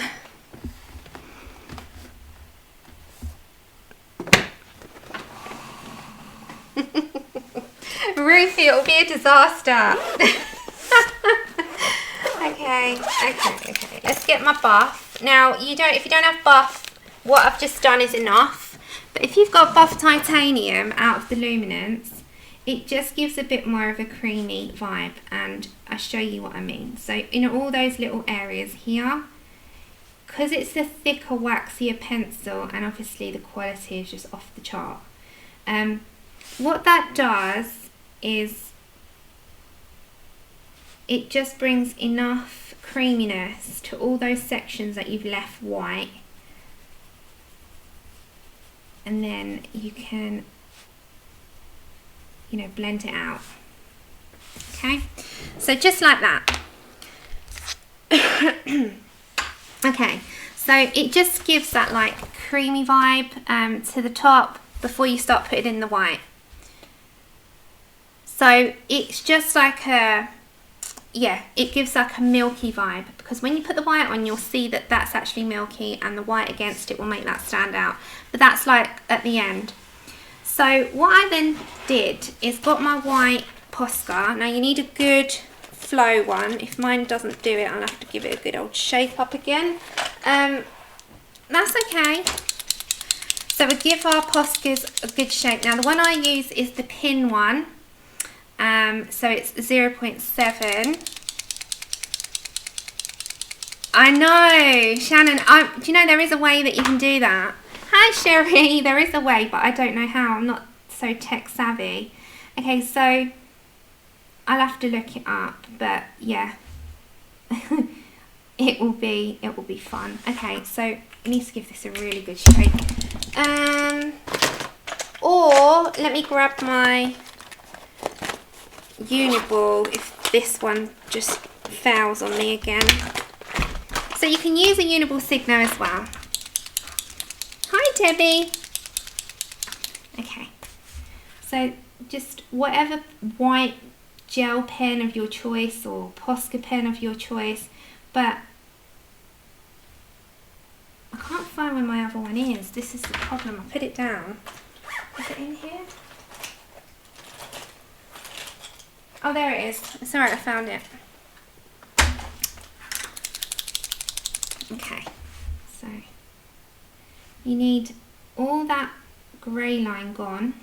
Ruthie, it'll be a disaster. Okay. Let's get my buff. Now, if you don't have buff, what I've just done is enough. But if you've got buff titanium out of the luminance, it just gives a bit more of a creamy vibe, and I'll show you what I mean. So in all those little areas here, because it's a thicker, waxier pencil, and obviously the quality is just off the chart, what that does is it just brings enough creaminess to all those sections that you've left white, and then you can, you know, blend it out. Okay, so just like that. Okay, so it just gives that like creamy vibe to the top before you start putting in the white. So it's just like a, yeah, it gives like a milky vibe, because when you put the white on, you'll see that that's actually milky, and the white against it will make that stand out. But that's like at the end. So what I then did is got my white Posca. Now you need a good flow one. If mine doesn't do it, I'll have to give it a good old shake up again. That's okay. So we give our Poscas a good shake. Now the one I use is the pin one. So it's 0.7. I know, Shannon, do you know there is a way that you can do that? Hi Sherry, there is a way, but I don't know how. I'm not so tech savvy. Okay, so I'll have to look it up, but yeah. it will be fun. Okay, so I need to give this a really good shake. Or let me grab my Uniball if this one just fails on me again. So you can use a Uniball Signo as well. Hi Debbie. Okay, so just whatever white gel pen of your choice or Posca pen of your choice, but I can't find where my other one is. This is the problem. I put it down. Is it in here? Oh, there it is. It's alright, I found it. Okay. so you need all that grey line gone,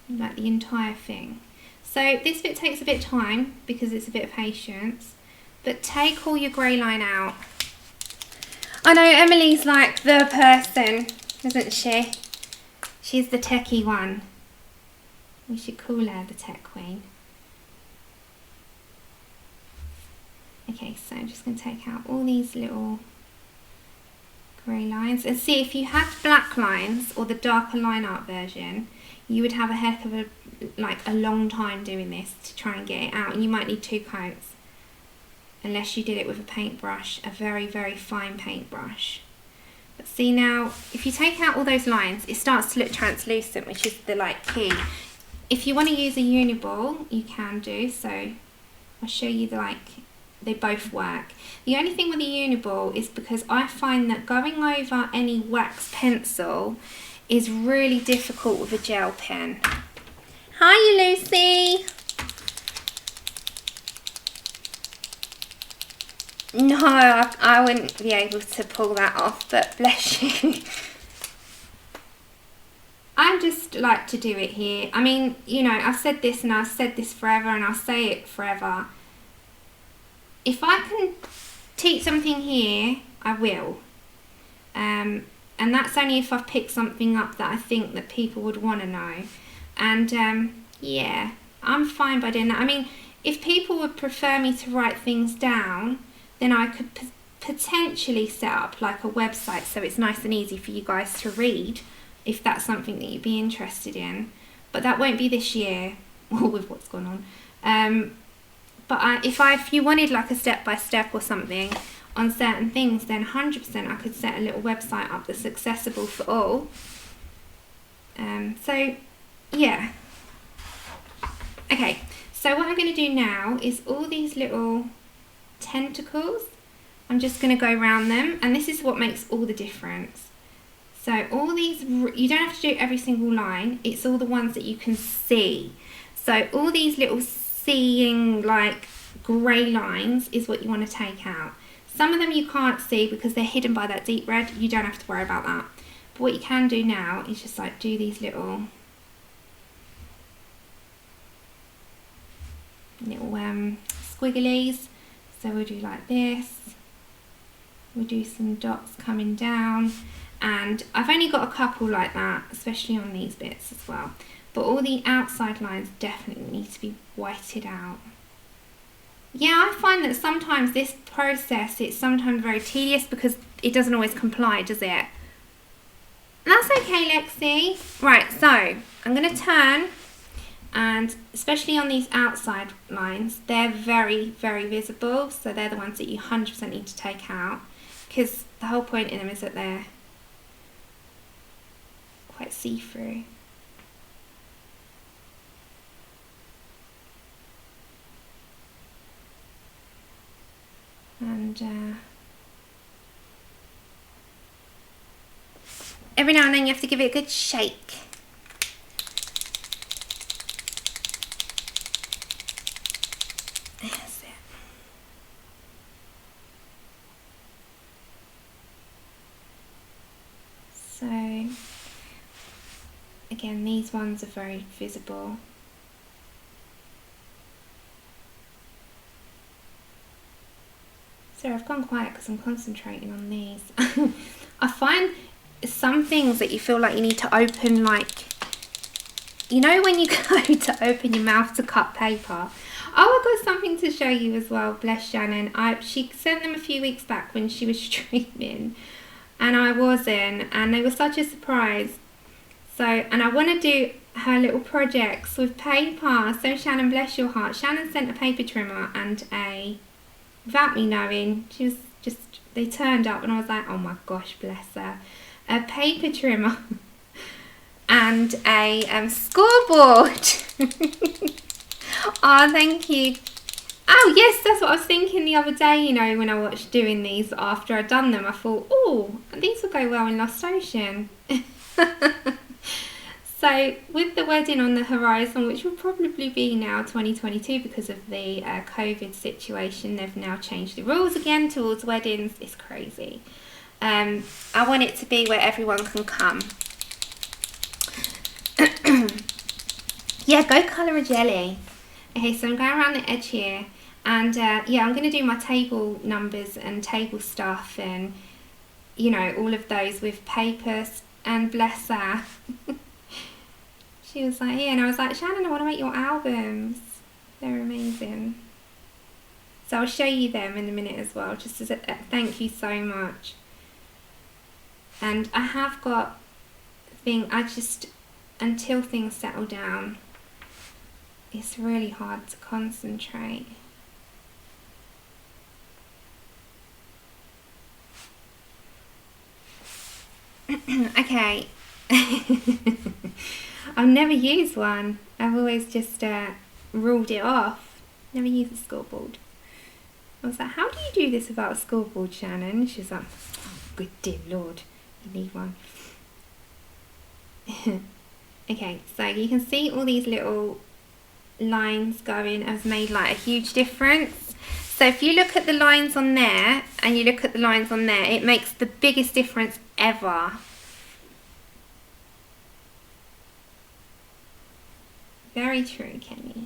like the entire thing. So this bit takes a bit of time because it's a bit of patience, but take all your grey line out. I know Emily's like the person, isn't she? She's the techie one. We should call her the tech queen. Okay, so I'm just going to take out all these little grey lines, and see, if you had black lines or the darker line art version, you would have a heck of a long time doing this to try and get it out, and you might need 2 coats unless you did it with a paintbrush, a very, very fine paintbrush. But see now, if you take out all those lines, it starts to look translucent, which is the key. If you want to use a uniball, you can do so. I'll show you they both work. The only thing with a uniball is because I find that going over any wax pencil is really difficult with a gel pen. Hi Lucy! No, I wouldn't be able to pull that off, but bless you. I just like to do it here. I mean, you know, I've said this and I've said this forever and I'll say it forever. If I can teach something here, I will. And that's only if I've picked something up that I think that people would want to know. And yeah, I'm fine by doing that. I mean, if people would prefer me to write things down, then I could potentially set up like a website so it's nice and easy for you guys to read, if that's something that you'd be interested in. But that won't be this year, with what's going on. But if you wanted like a step-by-step or something on certain things, then 100% I could set a little website up that's accessible for all. So, yeah. Okay, so what I'm going to do now is all these little tentacles, I'm just going to go around them, and this is what makes all the difference. So all these, you don't have to do every single line, it's all the ones that you can see. So all these little seeing like grey lines is what you want to take out. Some of them you can't see because they're hidden by that deep red, you don't have to worry about that. But what you can do now is just like do these little squigglies. So we'll do like this, we'll do some dots coming down, and I've only got a couple like that, especially on these bits as well. But all the outside lines definitely need to be whited out. Yeah, I find that sometimes this process, it's sometimes very tedious because it doesn't always comply, does it? That's okay, Lexi. Right, so I'm going to turn, and especially on these outside lines, they're very, very visible. So they're the ones that you 100% need to take out, because the whole point in them is that they're quite see-through. And every now and then you have to give it a good shake. That's it. So again, these ones are very visible. So I've gone quiet because I'm concentrating on these. I find some things that you feel like you need to open, like, you know when you go to open your mouth to cut paper. Oh, I've got something to show you as well, bless Shannon. She sent them a few weeks back when she was streaming and I wasn't, and they were such a surprise. So, and I want to do her little projects with paper. So Shannon, bless your heart. Shannon sent a paper trimmer and without me knowing, they turned up and I was like, oh my gosh, bless her. A paper trimmer and a scoreboard. Oh, thank you. Oh yes, that's what I was thinking the other day, you know, when I watched doing these after I'd done them. I thought, oh, these will go well in Lost Ocean. So with the wedding on the horizon, which will probably be now 2022 because of the COVID situation, they've now changed the rules again towards weddings. It's crazy. I want it to be where everyone can come. Yeah, go colour a jelly. Okay, so I'm going around the edge here, and yeah, I'm going to do my table numbers and table stuff and, you know, all of those with paper. And bless her, she was like, yeah, and I was like, Shannon, I want to make your albums. They're amazing. So I'll show you them in a minute as well, just as a thank you so much. And I have got until things settle down, it's really hard to concentrate. Okay. I've never used one. I've always just ruled it off. Never used a scoreboard. I was like, how do you do this without a scoreboard, Shannon? She was like, oh, good dear Lord, you need one. Okay, so you can see all these little lines going has made like a huge difference. So if you look at the lines on there and you look at the lines on there, it makes the biggest difference ever. Very true, Kenny.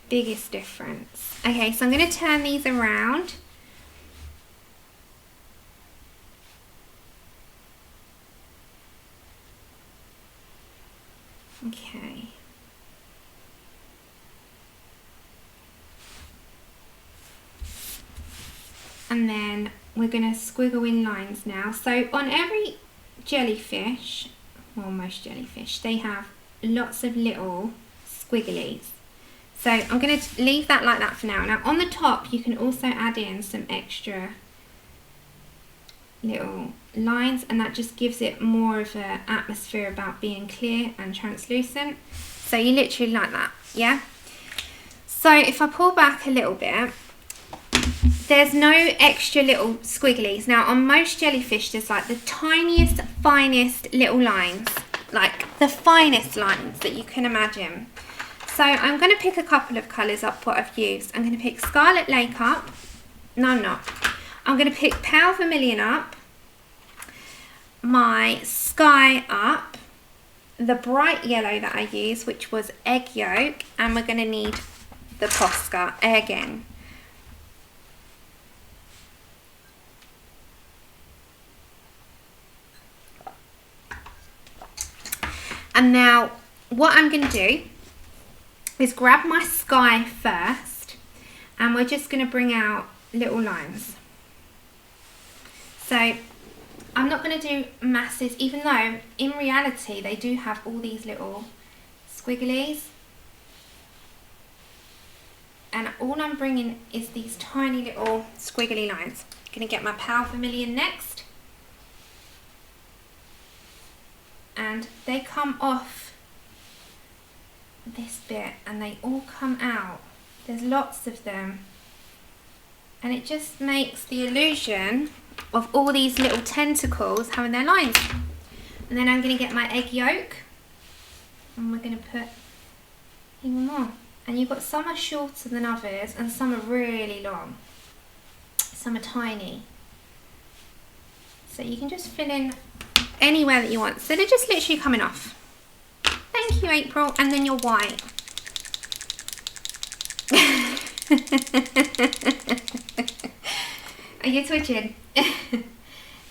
Biggest difference. Okay, so I'm going to turn these around. Okay. And then we're going to squiggle in lines now. So on every jellyfish, well, most jellyfish, they have lots of little squigglies. So I'm going to leave that like that for now. Now on the top you can also add in some extra little lines, and that just gives it more of an atmosphere about being clear and translucent. So you literally like that, yeah? So if I pull back a little bit, there's no extra little squigglies. Now on most jellyfish there's like the tiniest, finest little lines, like the finest lines that you can imagine. So I'm going to pick a couple of colours up what I've used. I'm going to pick Scarlet Lake up. No, I'm not. I'm going to pick Pale Vermilion up, my Sky up, the bright yellow that I used, which was Egg Yolk, and we're going to need the Posca again. And now what I'm going to do is grab my Sky first, and we're just going to bring out little lines. So I'm not going to do masses, even though in reality they do have all these little squigglies. And all I'm bringing is these tiny little squiggly lines. I'm going to get my Pale Vermilion next. And they come off this bit and they all come out. There's lots of them. And it just makes the illusion of all these little tentacles having their lines. And then I'm going to get my Egg Yolk and we're going to put even more. And you've got some are shorter than others and some are really long. Some are tiny. So you can just fill in anywhere that you want. So they're just literally coming off. Thank you, April. And then your white. Are you twitching?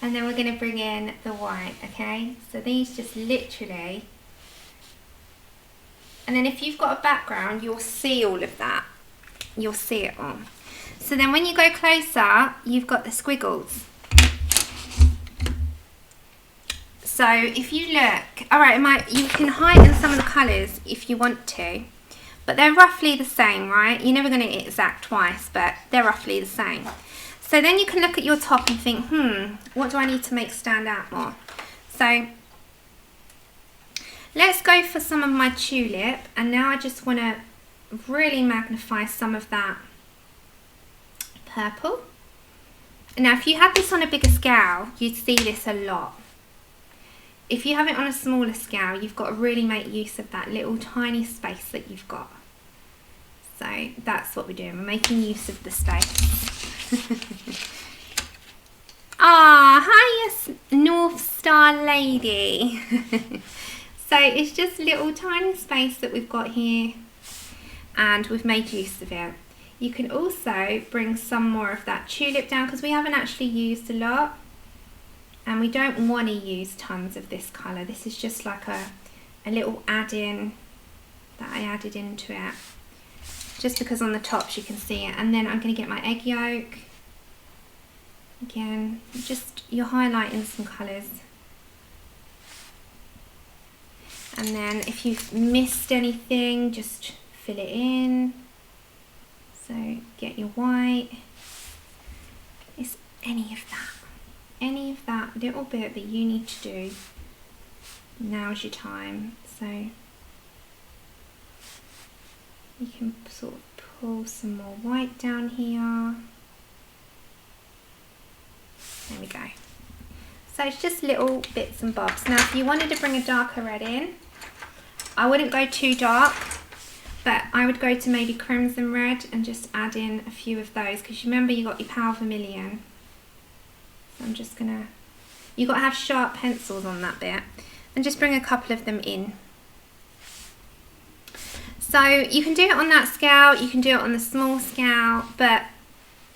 And then we're going to bring in the white, okay? So these just literally... And then if you've got a background, you'll see all of that. You'll see it all. So then when you go closer, you've got the squiggles. So if you look, all right, you can heighten some of the colours if you want to, but they're roughly the same, right? You're never going to get exact twice, but they're roughly the same. So then you can look at your top and think, what do I need to make stand out more? So let's go for some of my tulip, and now I just want to really magnify some of that purple. Now if you had this on a bigger scale, you'd see this a lot. if you have it on a smaller scale, you've got to really make use of that little tiny space that you've got. So that's what we're doing. We're making use of the space. Ah, hi, yes, North Star Lady. So it's just a little tiny space that we've got here, and we've made use of it. You can also bring some more of that tulip down because we haven't actually used a lot, and we don't want to use tons of this colour. This is just like a little add-in that I added into it, just because on the tops you can see it. And then I'm going to get my egg yolk. Again, just you're highlighting some colours. And then if you've missed anything, just fill it in. So get your white. It's any of that little bit that you need to do. Now's your time. So you can sort of pull some more white down here. There we go. So it's just little bits and bobs. Now if you wanted to bring a darker red in, I wouldn't go too dark, but I would go to maybe crimson red and just add in a few of those, because remember you got your pale vermilion. So I'm just gonna, you got to have sharp pencils on that bit, and just bring a couple of them in. So you can do it on that scale, you can do it on the small scale, but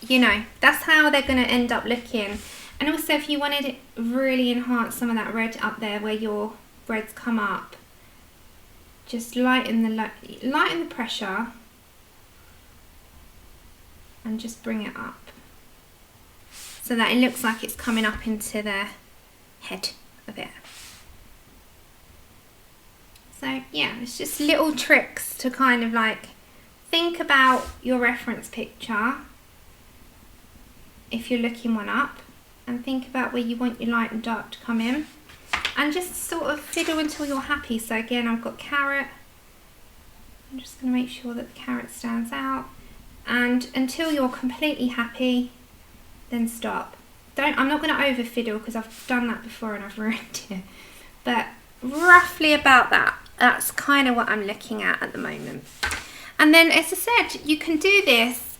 you know, that's how they're going to end up looking. And also if you wanted to really enhance some of that red up there where your reds come up, just lighten the pressure and just bring it up so that it looks like it's coming up into the head of it. So yeah, it's just little tricks to kind of like think about your reference picture if you're looking one up, and think about where you want your light and dark to come in, and just sort of fiddle until you're happy. So again, I've got carrot. I'm just going to make sure that the carrot stands out, and until you're completely happy, then stop. I'm not going to over fiddle because I've done that before and I've ruined it, but roughly about that. That's kind of what I'm looking at the moment. And then, as I said, you can do this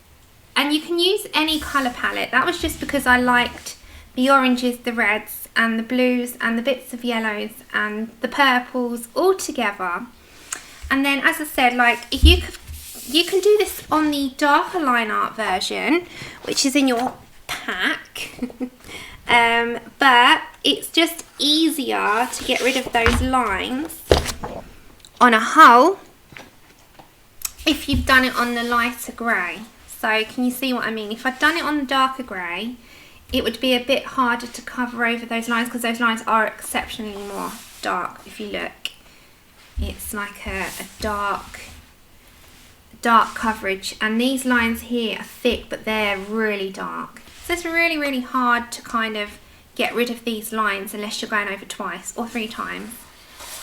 and you can use any colour palette. That was just because I liked the oranges, the reds and the blues and the bits of yellows and the purples all together. And then, as I said, like you can do this on the darker line art version, which is in your pack. But it's just easier to get rid of those lines on a whole if you've done it on the lighter grey. So can you see what I mean? If I'd done it on the darker grey, it would be a bit harder to cover over those lines because those lines are exceptionally more dark. If you look, it's like a dark coverage, and these lines here are thick but they're really dark. So it's really, really hard to kind of get rid of these lines unless you're going over twice or 3 times.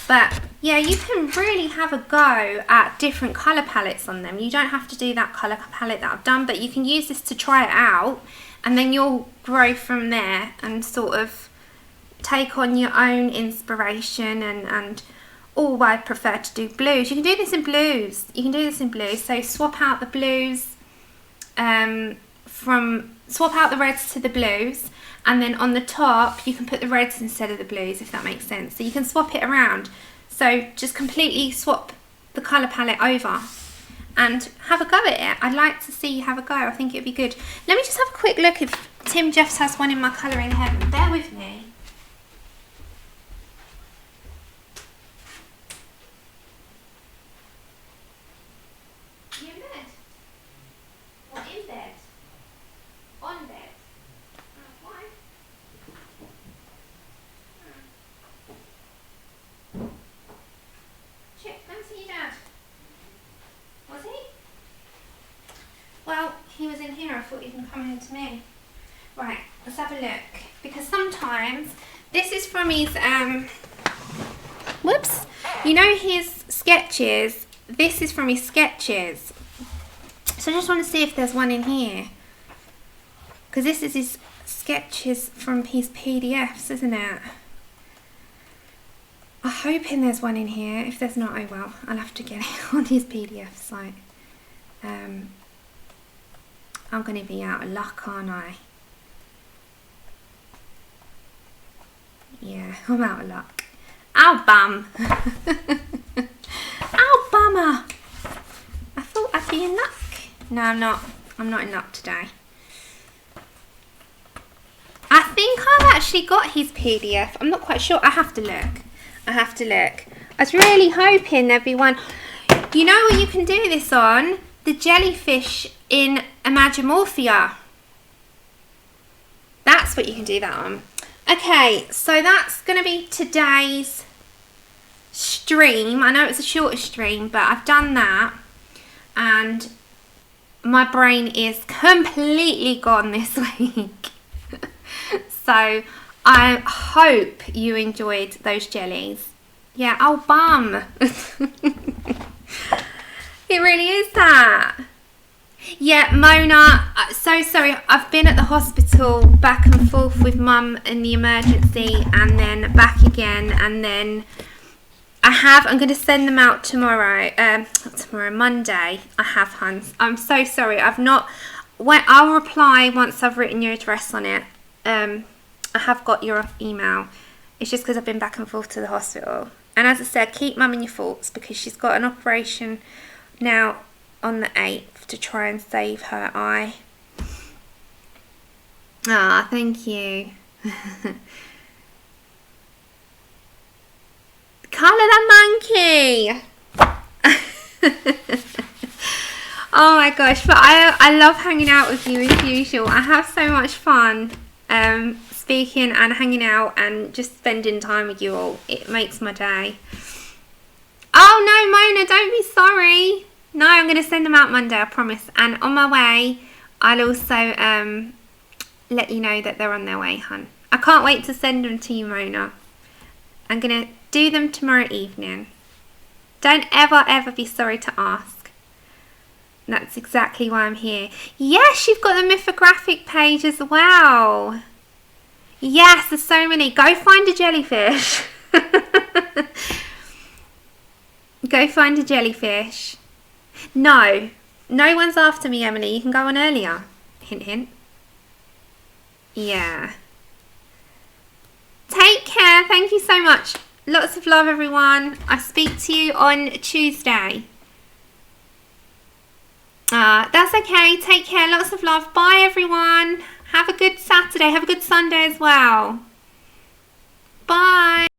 But yeah, you can really have a go at different colour palettes on them. You don't have to do that colour palette that I've done, but you can use this to try it out, and then you'll grow from there and sort of take on your own inspiration. And oh, I prefer to do blues. You can do this in blues. You can do this in blues. So swap out the blues, swap out the reds to the blues, and then on the top you can put the reds instead of the blues, if that makes sense. So you can swap it around. So just completely swap the colour palette over and have a go at it. I'd like to see you have a go. I think it'd be good. Let me just have a quick look if Tim Jeffs has one in my colouring heaven. Bear with me. You in bed? Or in bed? On bed? Oh, why? Chip, go and see your dad. Was he? Well, he was in here. I thought he'd been coming in to me. Right, let's have a look. Because sometimes, this is from his, whoops. You know his sketches? This is from his sketches. So I just want to see if there's one in here. Because this is his sketches from his PDFs, isn't it? I'm hoping there's one in here. If there's not, oh well. I'll have to get it on his PDF site. I'm going to be out of luck, aren't I? Yeah, I'm out of luck. Ow, bum. Ow, bummer. I thought I'd be in luck. No, I'm not. I'm not in luck today. I think I've actually got his PDF. I'm not quite sure. I have to look. I have to look. I was really hoping there'd be one. You know what you can do this on? The jellyfish in Imagimorphia. That's what you can do that on. Okay, so that's going to be today's stream. I know it's a shorter stream, but I've done that. And my brain is completely gone this week. So I hope you enjoyed those jellies. Yeah, oh bum. It really is that. Yeah, Mona, so sorry. I've been at the hospital back and forth with Mum in the emergency and then back again, and then I'm going to send them out tomorrow. Monday. I have, Hans. I'm so sorry. I'll reply once I've written your address on it. I have got your email. It's just because I've been back and forth to the hospital. And as I said, keep Mum in your thoughts because she's got an operation now on the 8th to try and save her eye. Ah, thank you. Colour the monkey. Oh my gosh, but I love hanging out with you as usual. I have so much fun speaking and hanging out and just spending time with you all. It makes my day. Oh no, Mona, don't be sorry. No, I'm going to send them out Monday, I promise. And on my way, I'll also let you know that they're on their way, hun. I can't wait to send them to you, Mona. I'm going to do them tomorrow evening. Don't ever be sorry to ask. That's exactly why I'm here. Yes, you've got the mythographic page as well. Yes, there's so many. Go find a jellyfish. Go find a jellyfish. No one's after me, Emily. You can go on earlier. Hint, hint. Yeah. Take care. Thank you so much. Lots of love, everyone. I'll speak to you on Tuesday. That's okay. Take care. Lots of love. Bye, everyone. Have a good Saturday. Have a good Sunday as well. Bye.